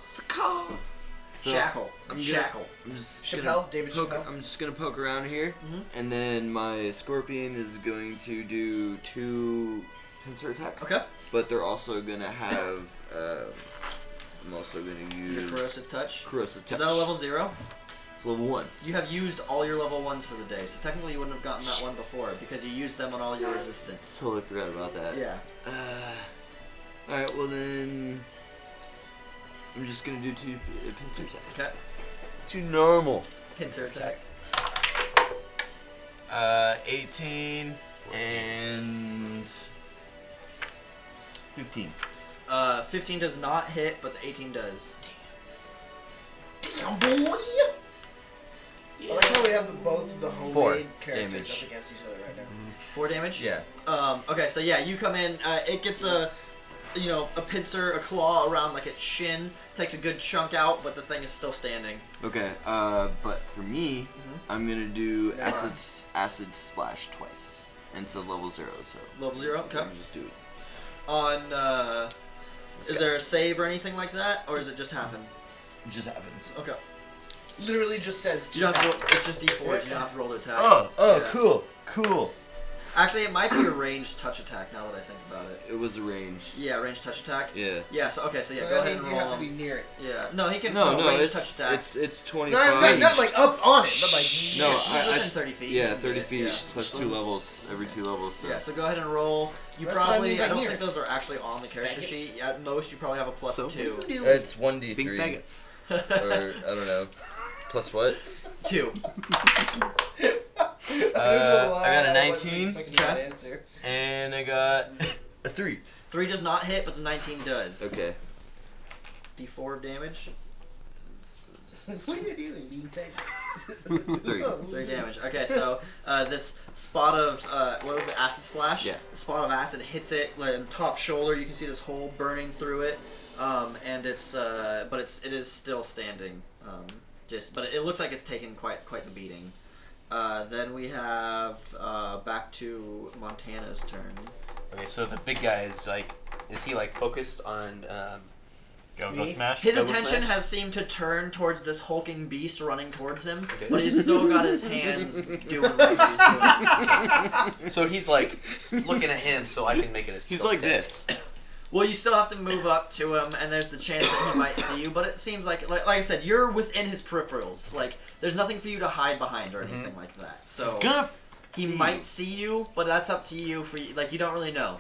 Shackle. Shackle. I'm just Chappelle, David poke, Chappelle. I'm just gonna poke around here, Mhm. and then my scorpion is going to do 2 pincer attacks. Okay. But they're also gonna have. I'm also gonna use Your corrosive touch. corrosive touch. Is that a level 0? It's level 1. You have used all your level 1s for the day, so technically you wouldn't have gotten that one before because you used them on all your resistance. Totally forgot about that. Yeah. All right. Well then, I'm just gonna do 2 pincer attacks. Okay. 2 normal. Pincer attacks. 18 and 15. 15 does not hit, but the 18 does. Damn boy! I like how we have both the homemade 4 characters damage. up against each other right now. 4 damage? Yeah. Okay, so yeah, you come in, it gets a pincer, a claw around like its shin, takes a good chunk out, but the thing is still standing. Okay. But for me, I'm gonna do Never acid splash twice, and it's a level 0. So Level 0, okay. Let me just do it. On, is there a save or anything like that, or does it just happen? It just happens. Okay. Literally just says. You don't have to roll, it's just D4s. You don't have to roll the attack. Oh, Yeah. cool. Actually, it might be a ranged touch attack now that I think about it. It was a range. Yeah, ranged touch attack. Yeah. Yeah. So okay. So yeah, So go that ahead means and you roll. have to be near it. Yeah. No, he can. No, ranged touch attack. it's 25. Not like up on it, but like. No, He's within 30 feet. Yeah, You can 30 get it, feet yeah. plus 2 levels every 2 levels. So. Yeah, so go ahead and roll. You That's what I probably, mean by I don't near. think those are actually on the character Faggots. sheet. At most, you probably have a plus So, 2. It's 1d3. Big faggots. Or, I don't know. Plus what? 2. I got a 19. Okay. And I got a 3. 3 does not hit, but the 19 does. Okay. D4 of damage. What are you doing? Being faggots. 3. 3 damage. Okay, so this spot of what was it? Acid splash. Yeah. The spot of acid hits it like in top shoulder. You can see this hole burning through it, and it's but it is still standing. But it looks like it's taken quite the beating. Then we have back to Montana's turn. Okay, so the big guy is he like focused on? Go smash. His Double attention smash? has seemed to turn towards this hulking beast running towards him, Okay. but he's still got his hands doing what he's doing. So he's like looking at him, so I can make it. He's like this. Well, you still have to move up to him, and there's the chance that he might see you. But it seems like I said, you're within his peripherals. Like there's nothing for you to hide behind or anything like that. So he might see you, but that's up to you. You don't really know.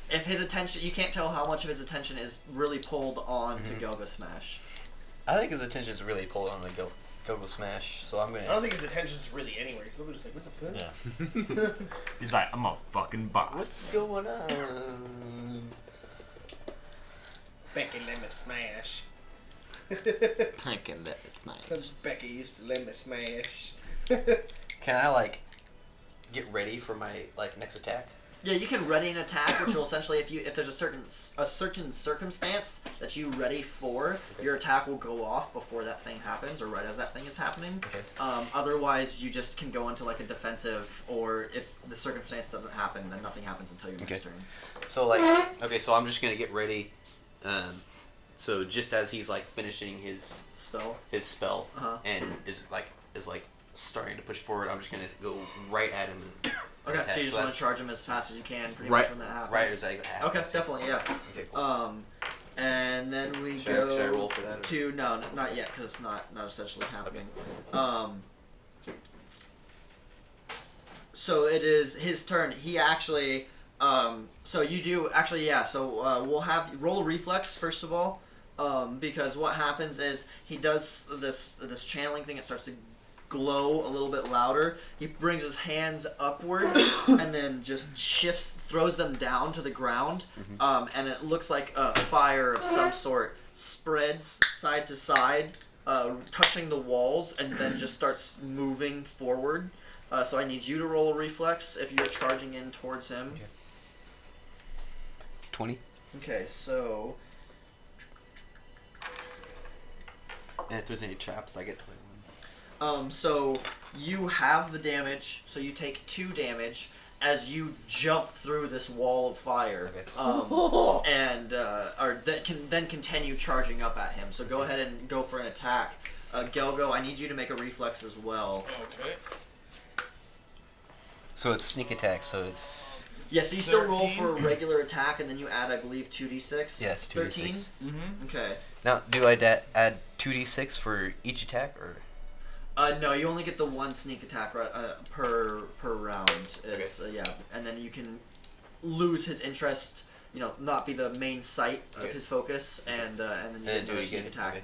If his attention, you can't tell how much of his attention is really pulled on to Go Smash. I think his attention is really pulled on the go smash. So I'm gonna. I don't think his attention's really anywhere. He's probably just like, what the fuck? Yeah. He's like, I'm a fucking boss. What's going on? Becky, let me smash. Pumpkin that smash. Becky used to let me smash. Can I like get ready for my next attack? Yeah, you can ready an attack, which will essentially, if there's a certain circumstance that you ready for, your attack will go off before that thing happens, or right as that thing is happening. Okay. Otherwise, you just can go into like a defensive, or if the circumstance doesn't happen, then nothing happens until your next turn. So so I'm just gonna get ready. So just as he's finishing his spell, Uh-huh. and is starting to push forward, I'm just gonna go right at him. And Okay, attack. so you just So want to charge him as fast as you can, pretty Right- much when that happens. right as that happens. Okay, definitely, yeah. Okay, cool. And then we Should go I roll for that, or- to no, not yet, because it's not essentially happening. So it is his turn. He actually, so you do actually, yeah. So we'll have roll a reflex first of all, because what happens is he does this channeling thing. It starts to glow a little bit louder. He brings his hands upwards and then just throws them down to the ground, and it looks like a fire of some sort spreads side to side, touching the walls, and then just starts moving forward. So I need you to roll a reflex if you're charging in towards him. Okay. 20. Okay, so And if there's any traps, I get 21. So you have the damage, so you take 2 damage as you jump through this wall of fire, Okay. and can then continue charging up at him. So go ahead and go for an attack. Gelgo, I need you to make a reflex as well. Okay. So it's sneak attack. So it's Yeah, so you still roll 13. for a regular attack, and then you add, I believe, 2d6. Yeah, it's 13. 2d6. Mm-hmm. Okay. Now do I add 2d6 for each attack or? No, you only get the 1 sneak attack per round. Yeah, and then you can lose his interest. Not be the main site of his focus, and then you And do do a it sneak again. attack. Okay.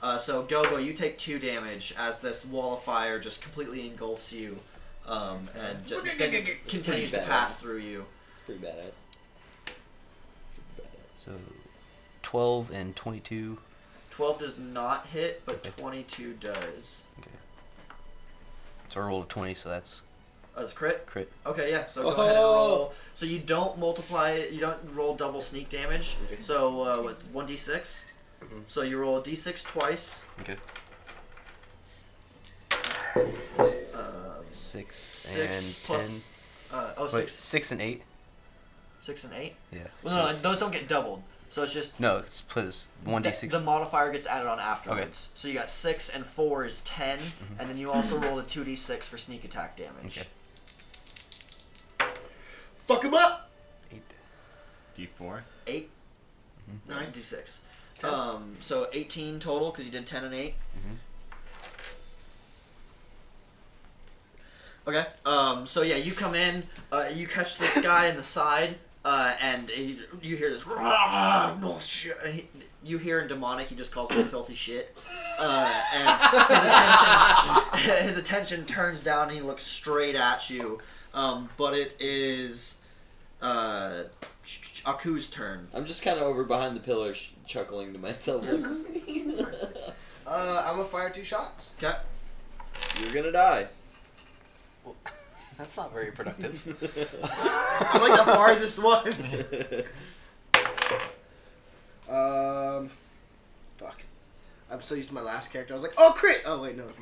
Yeah. So Gogo, you take 2 damage as this wall of fire just completely engulfs you, and then continues to pass through you. It's pretty badass. So 12 and 22. 12 does not hit, but 22 does. Okay. So I rolled a 20, so that's That's crit? crit. Okay, yeah, so go ahead and roll. So you don't you don't roll double sneak damage. Okay. So what's 1d6? Mhm. So you roll a d6 twice. Okay. Um, 6 6 and plus, 10. Wait, 6 and 8. 6 and 8? Yeah. Well, no, those don't get doubled. So it's just No, it's plus 1d6. the modifier gets added on afterwards. So you got 6 and 4 is 10, and then you also roll a 2d6 for sneak attack damage. Okay. Fuck him up. 8. D4. 8. 9d6. So 18 total because you did 10 and 8. Okay. So yeah, you come in, you catch this guy in the side, and you hear this. And you hear in demonic, he just calls him filthy shit. And his attention turns down, and he looks straight at you. But it is Aku's turn. I'm just kind of over behind the pillar, chuckling to myself. I'm gonna fire 2 shots. Okay. You're gonna die. Well, that's not very productive. I'm like the farthest one. Fuck. I'm so used to my last character. I was like, oh, crit! Oh, wait, no, it's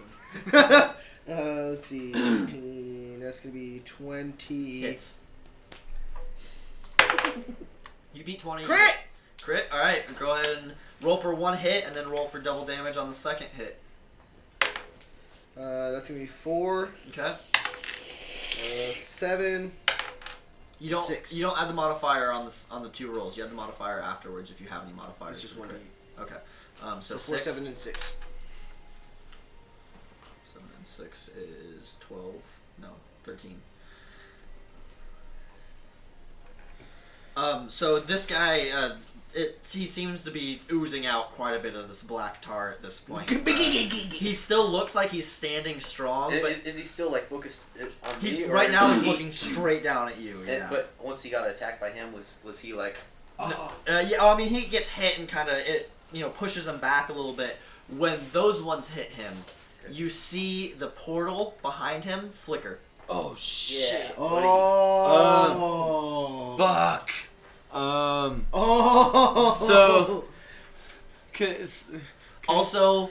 not. Let's see. 18. That's going to be 20. Hits. You beat 20. Crit! Crit? Alright, go ahead and roll for 1 hit, and then roll for double damage on the second hit. That's going to be 4. Okay. 7. You don't 6. You don't add the modifier on the 2 rolls. You add the modifier afterwards if you have any modifiers. It's just for 1 crit. hit. Okay. So 4, 6. 7, and 6. 7 and 6 is 12. No, 13. So this guy, he seems to be oozing out quite a bit of this black tar at this point. He still looks like he's standing strong, but Is he still like focused on me? Or right now is he's he- looking straight down at you. Yeah. But once he got attacked by him, was he like? Oh. Yeah, I mean he gets hit and kind of pushes him back a little bit. When those ones hit him, you see the portal behind him flicker. Oh shit! Yeah. Oh. Fuck. Oh. So. Also,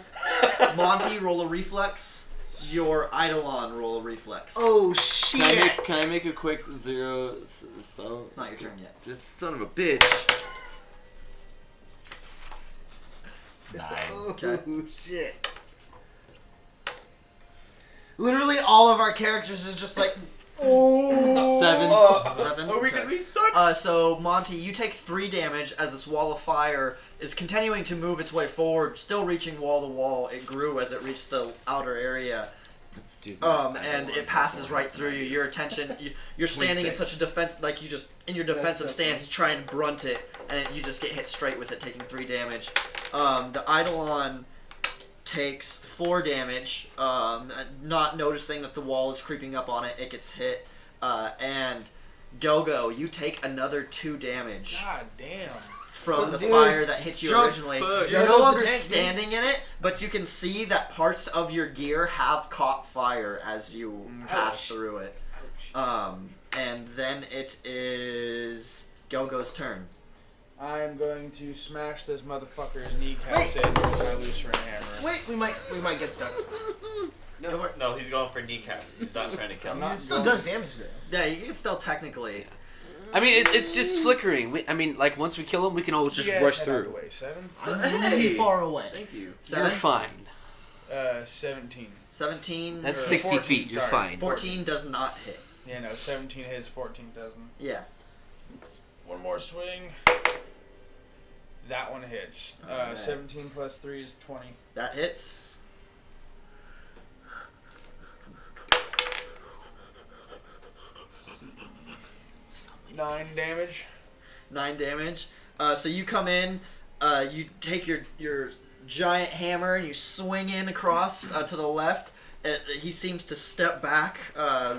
Monty, roll a reflex. Your Eidolon, roll a reflex. Oh shit! Can I make a quick 0 spell? It's not your turn yet. This son of a bitch. 9. Okay. Oh shit! Literally, all of our characters is just like, oh. 7. Are we Okay. gonna be stuck? So Monty, you take 3 damage as this wall of fire is continuing to move its way forward, still reaching wall to wall. It grew as it reached the outer area. Dude, And it passes right through you. Your attention, you're standing in such a defense, like you just in your defensive so stance, try and brunt it, and you just get hit straight with it, taking 3 damage. The Eidolon takes 4 damage, not noticing that the wall is creeping up on it. It gets hit, and Go-Go, you take another 2 damage God damn. from the Dude, fire that hit you shut originally. the fuck You're up. no longer Tank, dude. standing in it, but you can see that parts of your gear have caught fire as you pass through it. And then it is Go-Go's turn. I'm going to smash this motherfucker's kneecaps in with my Lucifer hammer. Wait, we might get stuck. No, he's going for kneecaps. He's not trying to kill I'm him. not It still does damage though. Yeah, you can still technically. I mean, it's just flickering. Like once we kill him, we can all just Yeah, rush head out the through. way. 7? I'm really far away. Thank you. You're 7? fine. 17. 17. That's or 60 14, feet. You're sorry. fine. 14 does not hit. Yeah, no, 17 hits, 14 doesn't. Yeah. One more swing. That one hits. Alright. 17 plus 3 is 20. That hits. Nine damage. 9 damage. So you come in, you take your giant hammer and you swing in across to the left. He seems to step back,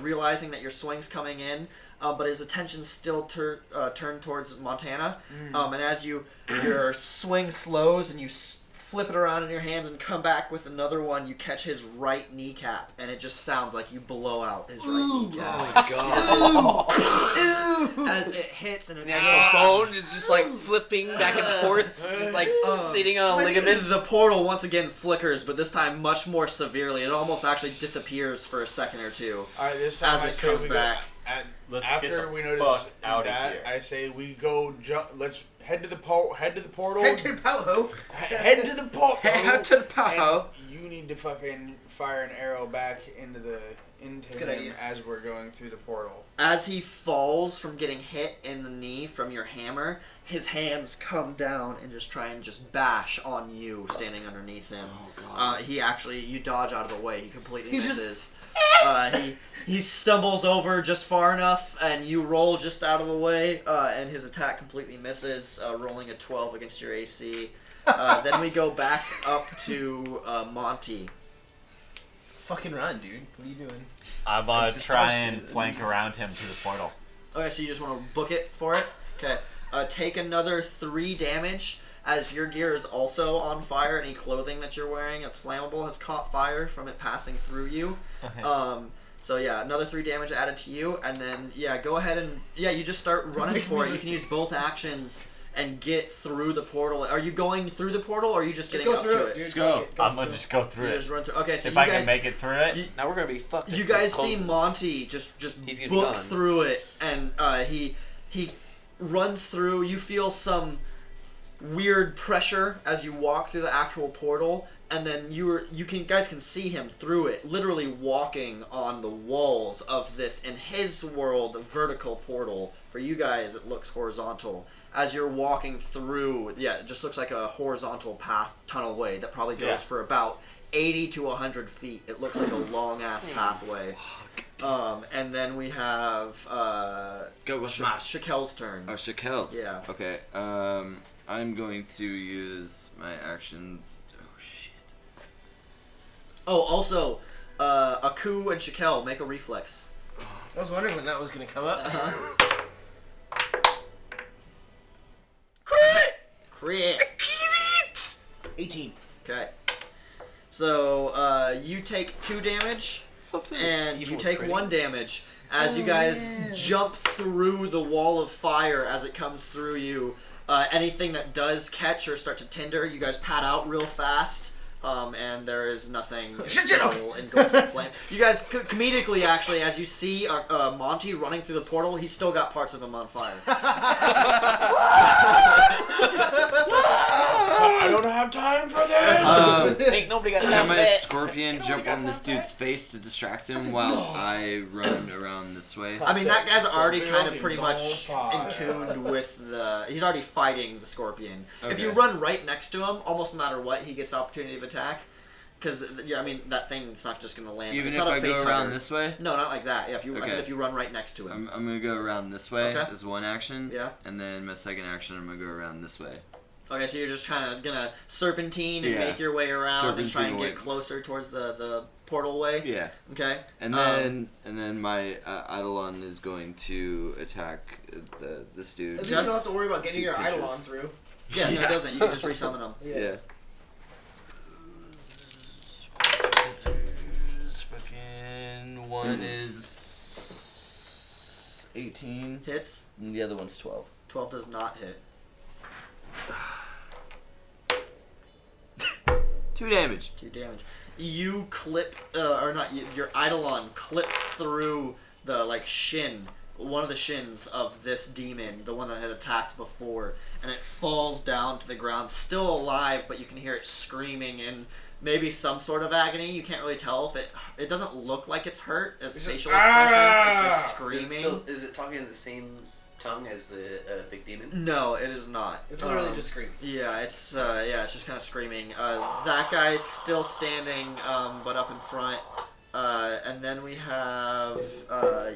realizing that your swing's coming in, but his attention's still turned towards Montana. And as your swing slows and you flip it around in your hands and come back with another one, you catch his right kneecap, and it just sounds like you blow out his right kneecap. Oh my god. As it hits and it The actual bone is just like flipping back and forth, just like sitting on a ligament. The portal once again flickers, but this time much more severely. It almost actually disappears for a second or two. Alright, this time As I it say comes we back. go. Let's After get the we notice fuck out of that, here. I say we go jump. Let's Head to the portal. Head to the Poho. Head to the portal. Head to the Poho. And you need to fucking fire an arrow back into Good him idea. as we're going through the portal. As he falls from getting hit in the knee from your hammer, his hands come down and just try and just bash on you standing underneath him. Oh, God. You dodge out of the way. He completely misses. He stumbles over just far enough, and you roll just out of the way, and his attack completely misses, rolling a 12 against your AC. Then we go back up to Monty. Fucking run, dude. What are you doing? I'm gonna try and flank around him to the portal. Okay, so you just want to book it for it? Okay. Take another 3 damage, as your gear is also on fire. Any clothing that you're wearing that's flammable has caught fire from it passing through you. Okay. So yeah, another 3 damage added to you, and then go ahead and you just start running for it. You can use both actions and get through the portal. Are you going through the portal, or are you just getting up to it? Just go. I'm gonna just go through You it. just run through. Okay, so If you I guys, can make it through it. Now we're gonna be fucked. You if it guys see closes. Monty just He's gonna be book gone. through it, and he runs through. You feel some weird pressure as you walk through the actual portal, and then guys can see him through it, literally walking on the walls of this, in his world, vertical portal. For you guys, it looks horizontal. As you're walking through, it just looks like a horizontal path, tunnelway that probably goes for about 80 to 100 feet. It looks like a long-ass pathway. And then we have Go with Smash. Shakel's turn. Oh, Shakel. Yeah. Okay. I'm going to use my actions. Oh shit. Oh, also, Aku and Shakel, make a reflex. I was wondering when that was gonna come up. Crit! 18. Okay. So, you take 2 damage, and you take 1 damage as you guys jump through the wall of fire as it comes through you. Anything that does catch or start to tinder, you guys pat out real fast. And there is nothing still engulfing flame. You guys, comedically, actually, as you see Monty running through the portal, he's still got parts of him on fire. I don't have time for this! Ain't nobody got Can time for my that. scorpion jump on this dude's face to distract him while I run around this way? I mean, that guy's already kind of Building pretty much on in fire. tuned with he's already fighting the scorpion. If Okay. you run right next to him, almost no matter what, he gets the opportunity of attack. Because, I mean, that thing's not just going to land. Even it's if not a I go face around hugger. this way? No, not like that. Yeah, I Okay. said if you run right next to him. I'm gonna go around this way Okay. as one action. Yeah. And then my second action, I'm gonna go around this way. Okay, so you're just kind of gonna serpentine and Yeah. make your way around and try and Serpentine get away. closer towards the portal way. Yeah. Okay. And then my Eidolon is going to attack this dude. At least you don't have to worry about getting Two your pitches. Eidolon through. Yeah, no, it doesn't. You can just resummon them. Yeah. Fucking one is 18. Hits. And the other one's 12. 12 does not hit. 2 damage. 2 damage. You clip, or not, your Eidolon clips through the, shin, one of the shins of this demon, the one that had attacked before, and it falls down to the ground, still alive, but you can hear it screaming in maybe some sort of agony. You can't really tell if it doesn't look like it's hurt as facial expressions, it's just screaming. Is it talking in the same tongue as the big demon? No, it is not. It's literally just screaming. Yeah, it's just kind of screaming. That guy's still standing, but up in front. And then we have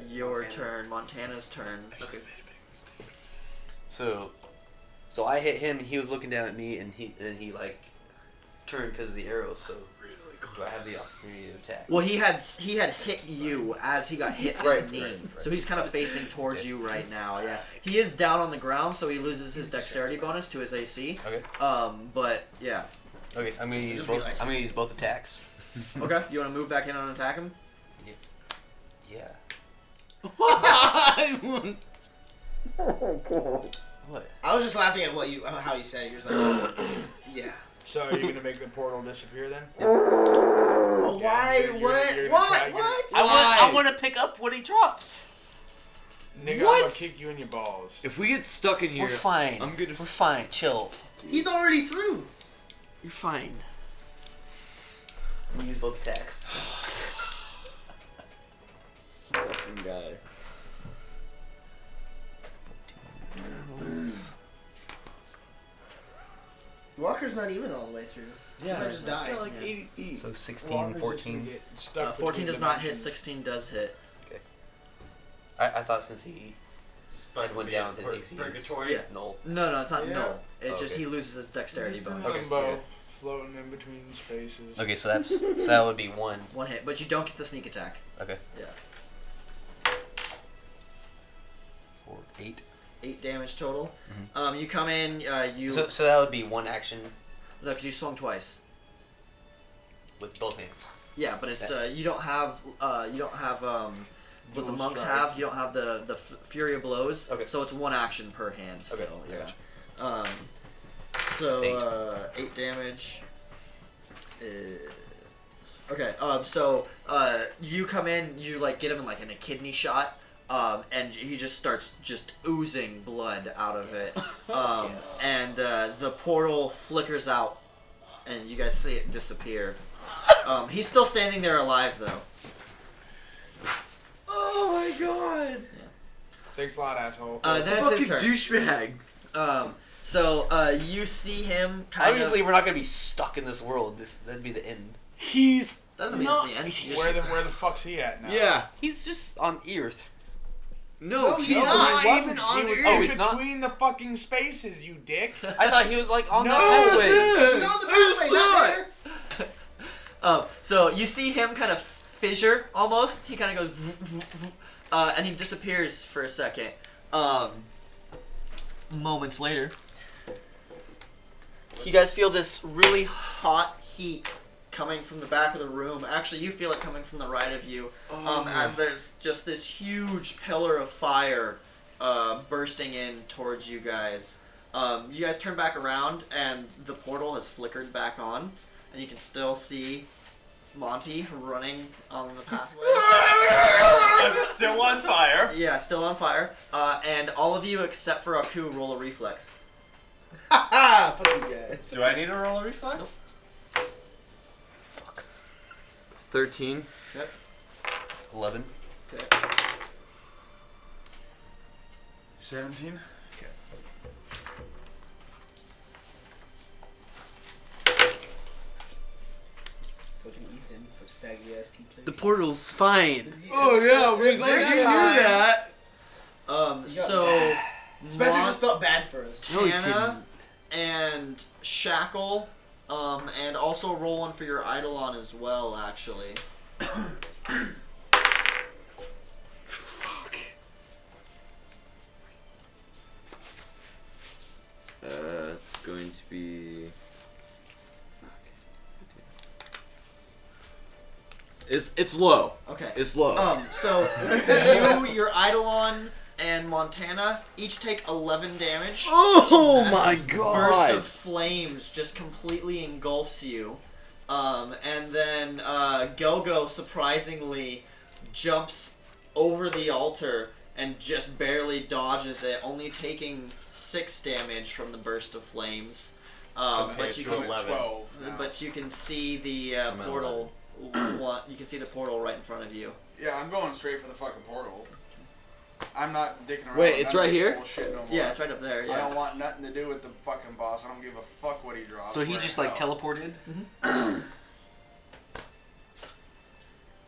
your turn, Montana's turn. Okay. So I hit him. He was looking down at me, and he turned because of the arrows. So do I have the opportunity to attack? Well, he had hit you as he got hit in Right, the knee, right. so he's kind of facing towards you right now. Yeah, he is down on the ground, so he loses his dexterity bonus to his AC. Okay. But yeah. Okay, I'm gonna use both. I'm gonna use both attacks. Okay. You want to move back in and attack him? Yeah. What? I was just laughing at how you said it. You're just like, yeah. So are you gonna make the portal disappear then? Oh, why? you're- What? you're gonna What? try- What? I want to pick up what he drops. Nigga, What? I'm gonna kick you in your balls. If we get stuck in here, We're fine. I'm gonna. We're fine. Chill. He's already through. You're fine. We use both attacks. Fucking guy. Walker's not even all the way through. Yeah, I just died. Like 80 feet. So 16, 14. 14 does not hit. 16 does hit. I thought since he went down, his AC is Purgatory. null. No, it's not Yeah. null. It Oh, just okay. he loses his dexterity Just a bonus. limbo, floating in between spaces. Okay, so that would be one. One hit, but you don't get the sneak attack. Okay. Yeah. 4, 8. 8 damage total. You come in. You. So that would be one action No, because you swung twice. with both hands. Yeah, but it's you don't have what the Dual monks strike. have. You don't have the fury of blows. Okay. So it's one action per hand still. Okay, I Yeah. So 8 damage. Okay. So you come in. You like get him in like in a kidney shot. And he just starts just oozing blood out of it. And the portal flickers out, and you guys see it disappear. He's still standing there alive, though. Oh my god! Thanks a lot, asshole. Then it's his Fucking turn. douchebag. So you see him kind Obviously, of... we're not gonna be stuck in this world. That'd be the end. He's Doesn't mean not. it's the end. Where the fuck's he at now? Yeah. He's just on Earth. No, he's he's No, not he wasn't. even on He was Earth. Oh, in he's not? between the fucking spaces, you dick. I thought he was like on No, the pathway. He's on the pathway, not there. So you see him kind of fissure almost. He kind of goes, and he disappears for a second. Moments later, you guys feel this really hot heat coming from the back of the room. Actually, you feel it coming from the right of you, as there's just this huge pillar of fire bursting in towards you guys. You guys turn back around, and the portal has flickered back on, and you can still see Monty running on the pathway. I'm still on fire. Yeah, still on fire. And all of you except for Aku roll a reflex. Ha! Fuck you guys. Do I need to roll a reflex? 13. 11. Okay. 17. Fucking Ethan, fucking faggy ass team player. The portal's fine. Oh yeah, we're This glad you knew time- that. So Spencer just felt bad for us. No, he Montana and Shackle, and also roll one for your Eidolon as well, actually. Fuck. It's going to be. It's low. Okay. It's low. So you, your Eidolon, and Montana each take 11 damage. Oh As my this God. Burst of flames just completely engulfs you. And then Go-Go surprisingly jumps over the altar and just barely dodges it, only taking 6 damage from the burst of flames. But you can 12. But you can see the portal. You can see the portal right in front of you. Yeah, I'm going straight for the fucking portal. I'm not dicking around. Wait, with it's none of right this here? bullshit no more. Yeah, it's right up there. Yeah. I don't want nothing to do with the fucking boss. I don't give a fuck what he drops. So he We're just in like hell. teleported?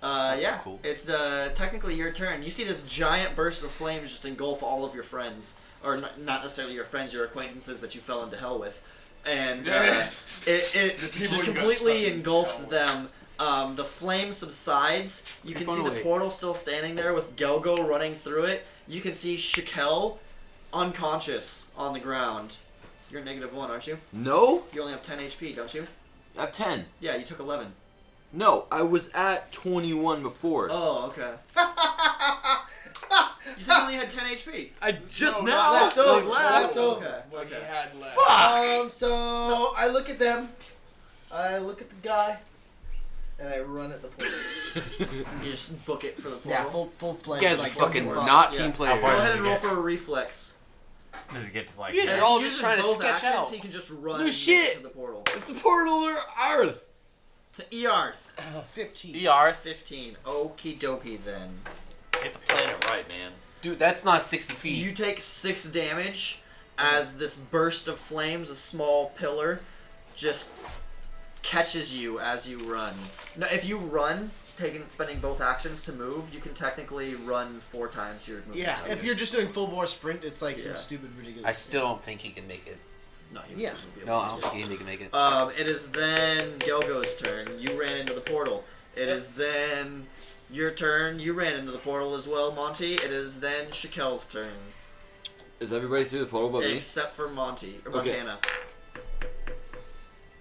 Yeah, cool. it's technically your turn. You see this giant burst of flames just engulf all of your friends, or not necessarily your friends, your acquaintances that you fell into hell with, and it The people just you got completely stuck in engulfs hell with. them. The flame subsides. You can see the away. portal still standing there with Go-Go running through it. You can see Shakel unconscious on the ground. You're -1, aren't you? No, You only have 10 HP, don't you? I have 10. Yeah, you took 11. No, I was at 21 before. Oh, okay. You said you only had 10 HP. I just No, now left over, left. left over. Okay. What Okay. he had left. So I look at them. I look at the guy. and I run at the portal. You just book it for the portal. Yeah, full-fledged. You guys are like, fucking fucking not Yeah. team How players. Go far ahead does and it roll get? for a reflex. Does it get to like? You guys And are all it just uses trying to both sketch actions, out. So you can just run No and shit. get to the portal. It's the portal or Earth. Earth. 15. Earth. 15. Okie dokie then. Get the planet right, man. Dude, that's not 60 feet. You take 6 damage as this burst of flames, a small pillar, just catches you as you run. Now, if you run, spending both actions to move, you can technically run 4 times your movement. Yeah, speed. if you're just doing full bore sprint, it's like some Yeah. stupid ridiculous. I still don't think he can make it. No, you Yeah. wouldn't be able No, to I don't do think he can make it. it. It is then Gelgo's turn. You ran into the portal. It is then your turn. You ran into the portal as well, Monty. It is then Shakel's turn. Is everybody through the portal but me? Except for Monty. Or Okay. Montana.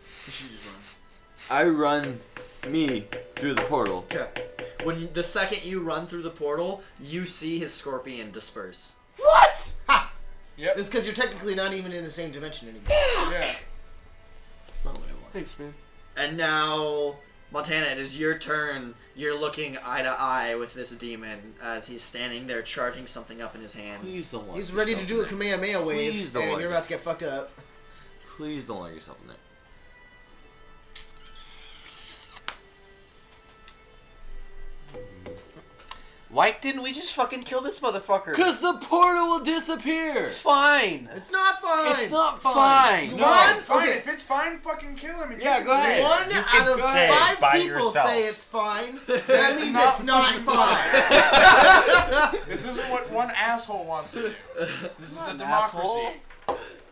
You should just run. I run me through the portal. Okay. The second you run through the portal, you see his scorpion disperse. What? Ha! Yep. It's because you're technically not even in the same dimension anymore. Yeah. That's not what I want. Thanks, man. And now, Montana, it is your turn. You're looking eye to eye with this demon as he's standing there charging something up in his hands. Please don't lock He's ready to yourself do a in there. Kamehameha wave, Please don't and lock you're about to get fucked up. Please don't lock yourself in there. Why didn't we just fucking kill this motherfucker? Cause the portal will disappear. It's fine. It's not fine. It's not It's fine. fine. You No, want? it's fine. Okay. If it's fine, fucking kill him. And Yeah, you go can ahead. say it. One You out can of say 5 by people yourself. say it's fine. That means it's not fine. This isn't what one asshole wants to do. This is a an democracy. asshole.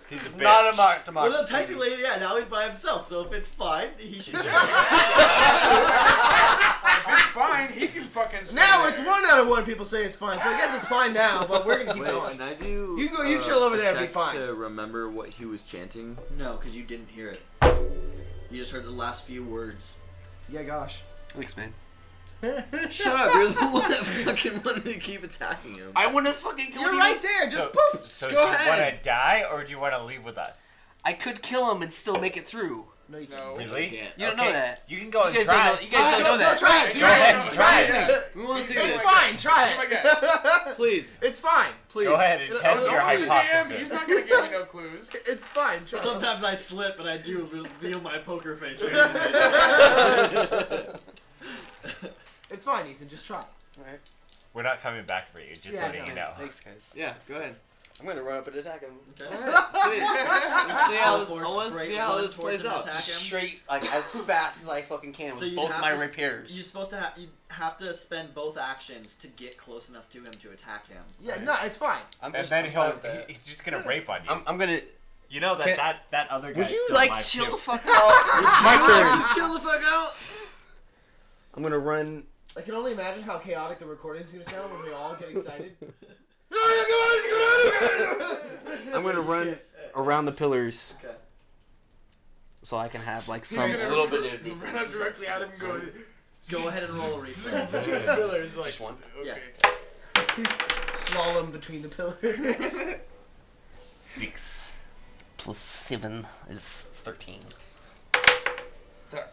He's a bitch. Not a Well, democracy. then technically, yeah, now he's by himself, so if it's fine, he should do it. If it's fine, he can fucking stay Now there. it's 1 out of 1 people say it's fine. So I guess it's fine now, but we're gonna keep Wait, going. can I do? You go- you chill over a there, it'll be check fine. To remember what he was chanting. No, because you didn't hear it. You just heard the last few words. Yeah, gosh. Thanks, man. Shut up! You're the one that fucking wanted to keep attacking him. I want to fucking kill You're him. right there. Just So, poop. so Go do you ahead. want to die or do you want to leave with us? I could kill him and still make it through. No, you can't. No. Really? can't. You don't know that. You can go and You guys try. don't know, you guys don't know that. Try it. Go ahead, try it. We want to see It's this. fine. Try Oh my it. Please, It's fine. please. Go ahead and test Don't your look at him. hypothesis. He's not gonna give me no clues. It's fine. Try it. Sometimes I slip and I do reveal my poker face. It's fine, Ethan. Just try. Alright. We're not coming back for you, just Yeah, letting it's you fine. know. Thanks, guys. Yeah, go ahead. I'm gonna run up and attack him. Sweet. Let's see how Go for I want to straight see how run this towards plays him and out. attack him. Straight, like, as fast as I fucking can with you both have my to repairs. You're supposed to you have to spend both actions to get close enough to him to attack him. Yeah, no, it's fine. I'm And just then I'm fine with that. he's just gonna rape on you. I'm gonna... You know that Can- that other guy. Would you still like alive to chill too. the fuck out? It's my turn. Chill the fuck out. I'm gonna run... I can only imagine how chaotic the recording is gonna sound when we all get excited. I'm gonna run around the pillars Okay. so I can have, like, He's some... gonna little bit of run up directly at him and go. Go ahead and roll a reflex. Pillars, like, Just one. Okay. Slalom between the pillars. 6. Plus 7 is 13. Got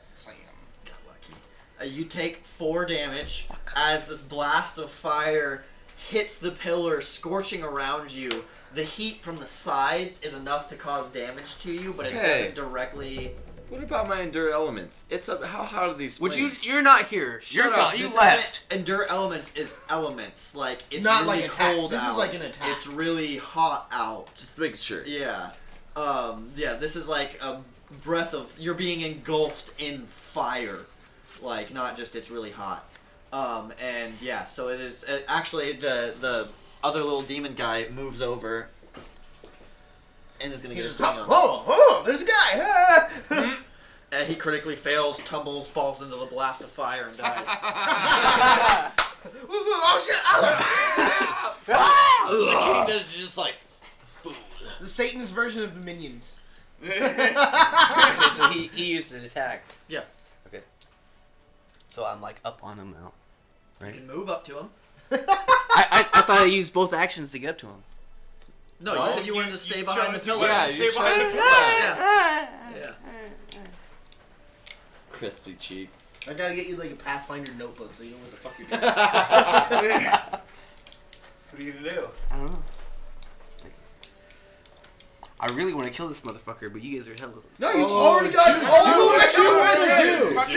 lucky. You take 4 damage as this blast of fire hits the pillar, scorching around you. The heat from the sides is enough to cause damage to you, but it Hey. doesn't directly. What about my endure elements? It's up. How hot are these Would you... flames? You're not here. Shut You're up. gone. You This left. isn't- Endure elements is elements. Like it's Not really like attacks. cold This is out. like an attack. It's really hot out. Just making sure. Yeah. Yeah, this is like a breath of you're being engulfed in fire. Like not just it's really hot. And yeah, so it is actually the other little demon guy moves over and is gonna get a swing on. Oh, there's a guy. And he critically fails, tumbles, falls into the blast of fire and dies. Oh shit! The king is just like, food. The Satan's version of the minions. Okay, so he used it attacked. Yeah. Okay. So I'm, like, up on him now. You Right? can move up to him. I thought I used both actions to get up to him. No, you said you wanted to stay behind the pillar. Yeah, Stay you behind the tried- pillar. Yeah. Yeah. Crispy cheeks. I gotta get you like a Pathfinder notebook so you know what the fuck you're doing. What are you gonna do? I don't know. I really want to kill this motherfucker, but you guys are hella. No, you've already got all the way Do what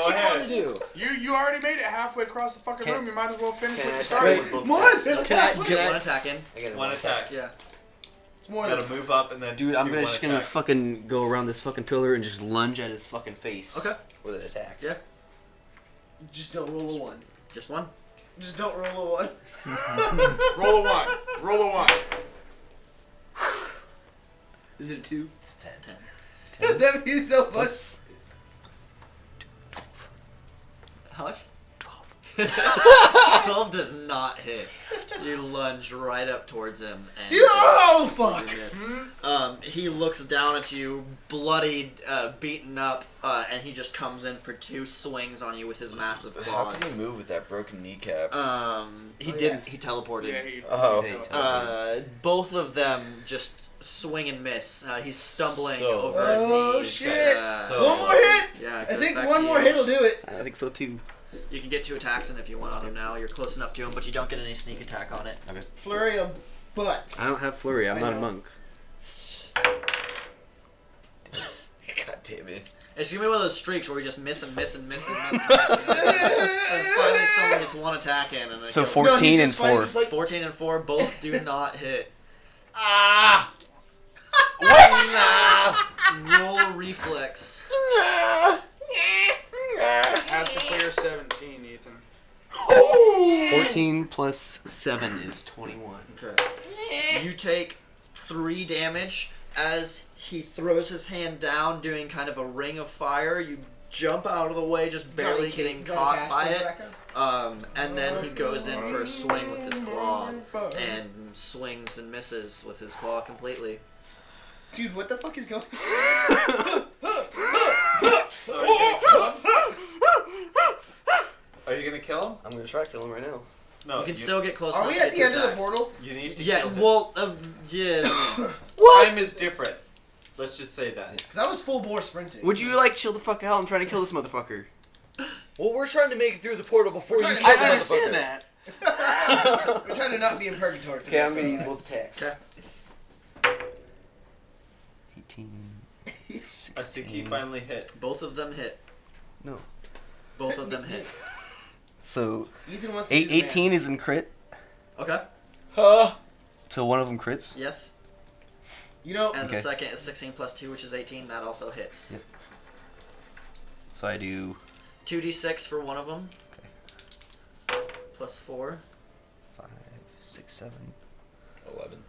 you want to do. You already made it halfway across the fucking room. You might as well finish what you I started. attack with both More attacks? than One attack in. I get One attack. Yeah. It's more Gotta than move up and then. Dude, I'm do gonna one just gonna attack. fucking go around this fucking pillar and just lunge at his fucking face. Okay. With an attack. Yeah. just don't roll a 1. Just one. Just don't roll a 1. Roll a 1. Roll a 1. Is it a 2? It's 10. That'd be so fun. How much? 12 does not hit. You lunge right up towards him and Oh fuck! you miss. He looks down at you, bloodied, beaten up, and he just comes in for 2 swings on you with his massive How can claws. he move with that broken kneecap? He Oh, didn't. yeah. He teleported. Yeah, he. Oh. Both of them just swing and miss. He's stumbling So- over his Oh knees. shit! So- One more hit! Yeah, it I goes think back one to more you. hit will do it. I think so too. You can get 2 attacks in if you want on him now. You're close enough to him, but you don't get any sneak attack on it. Okay. Flurry of butts. I don't have flurry. I'm I not a know. monk. God damn it. It's gonna be one of those streaks where we just miss and miss and miss and miss and miss and miss. And finally someone gets 1 attack in and they So kill. 14 he's and just fine, 4. he's like- 14 and 4 both do not hit. Ah! Roll a reflex. Have to clear 17, Ethan. 14 plus 7 is 21. Okay. You take 3 damage as he throws his hand down, doing kind of a ring of fire. You jump out of the way, just barely getting caught by it. And then he goes in for a swing with his claw and swings and misses with his claw completely. Dude, what the fuck is going Are you gonna kill him? I'm gonna try to kill him right now. No. You can still get close Are enough we to at get the your end of the attacks. portal? You need to Yeah, kill him. well, yeah. Time is different. Let's just say that. Because I was full bore sprinting. Would you like chill the fuck out? I'm trying to kill this motherfucker. Well, we're trying to make it through the portal before you We're kill trying the to- I understand motherfucker. that. We're trying to not be in purgatory. Okay, I'm gonna use both attacks. Okay. 18. I think he finally hit. Both of them hit. No. Both of them hit. So Ethan wants to do the 18 is in crit. Okay. So one of them crits. Yes. You know, And Okay. the second is 16 plus 2, which is 18. That also hits. Yep. So I do 2d6 for one of them. Plus 4. 5, 6, 7, 11.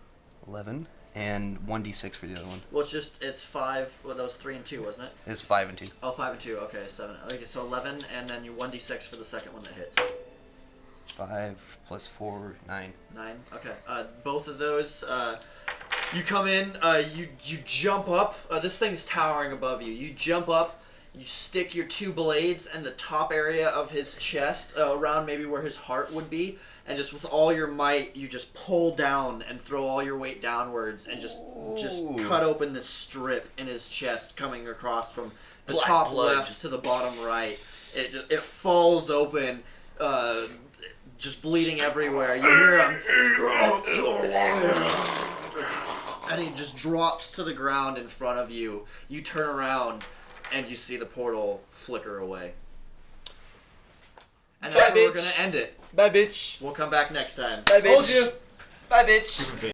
11, and 1d6 for the other one. Well, it's 5. Well, that was 3 and 2, wasn't it? It's 5 and 2. Oh, 5 and 2. Okay, 7. Okay, so 11, and then you 1d6 for the second one that hits. 5 plus 4, 9. 9. Okay. Both of those. You come in. You jump up. This thing's towering above you. You jump up. You stick your 2 blades in the top area of his chest, around maybe where his heart would be, and just with all your might, you just pull down and throw all your weight downwards, and just cut open this strip in his chest, coming across from the Black top blood left to the bottom right. It falls open, just bleeding everywhere. You hear him, and he just drops to the ground in front of you. You turn around, and you see the portal flicker away. And that's Bye, where we're bitch. gonna end it. Bye, bitch. We'll come back next time. Bye, bitch. told you. Bye, bitch.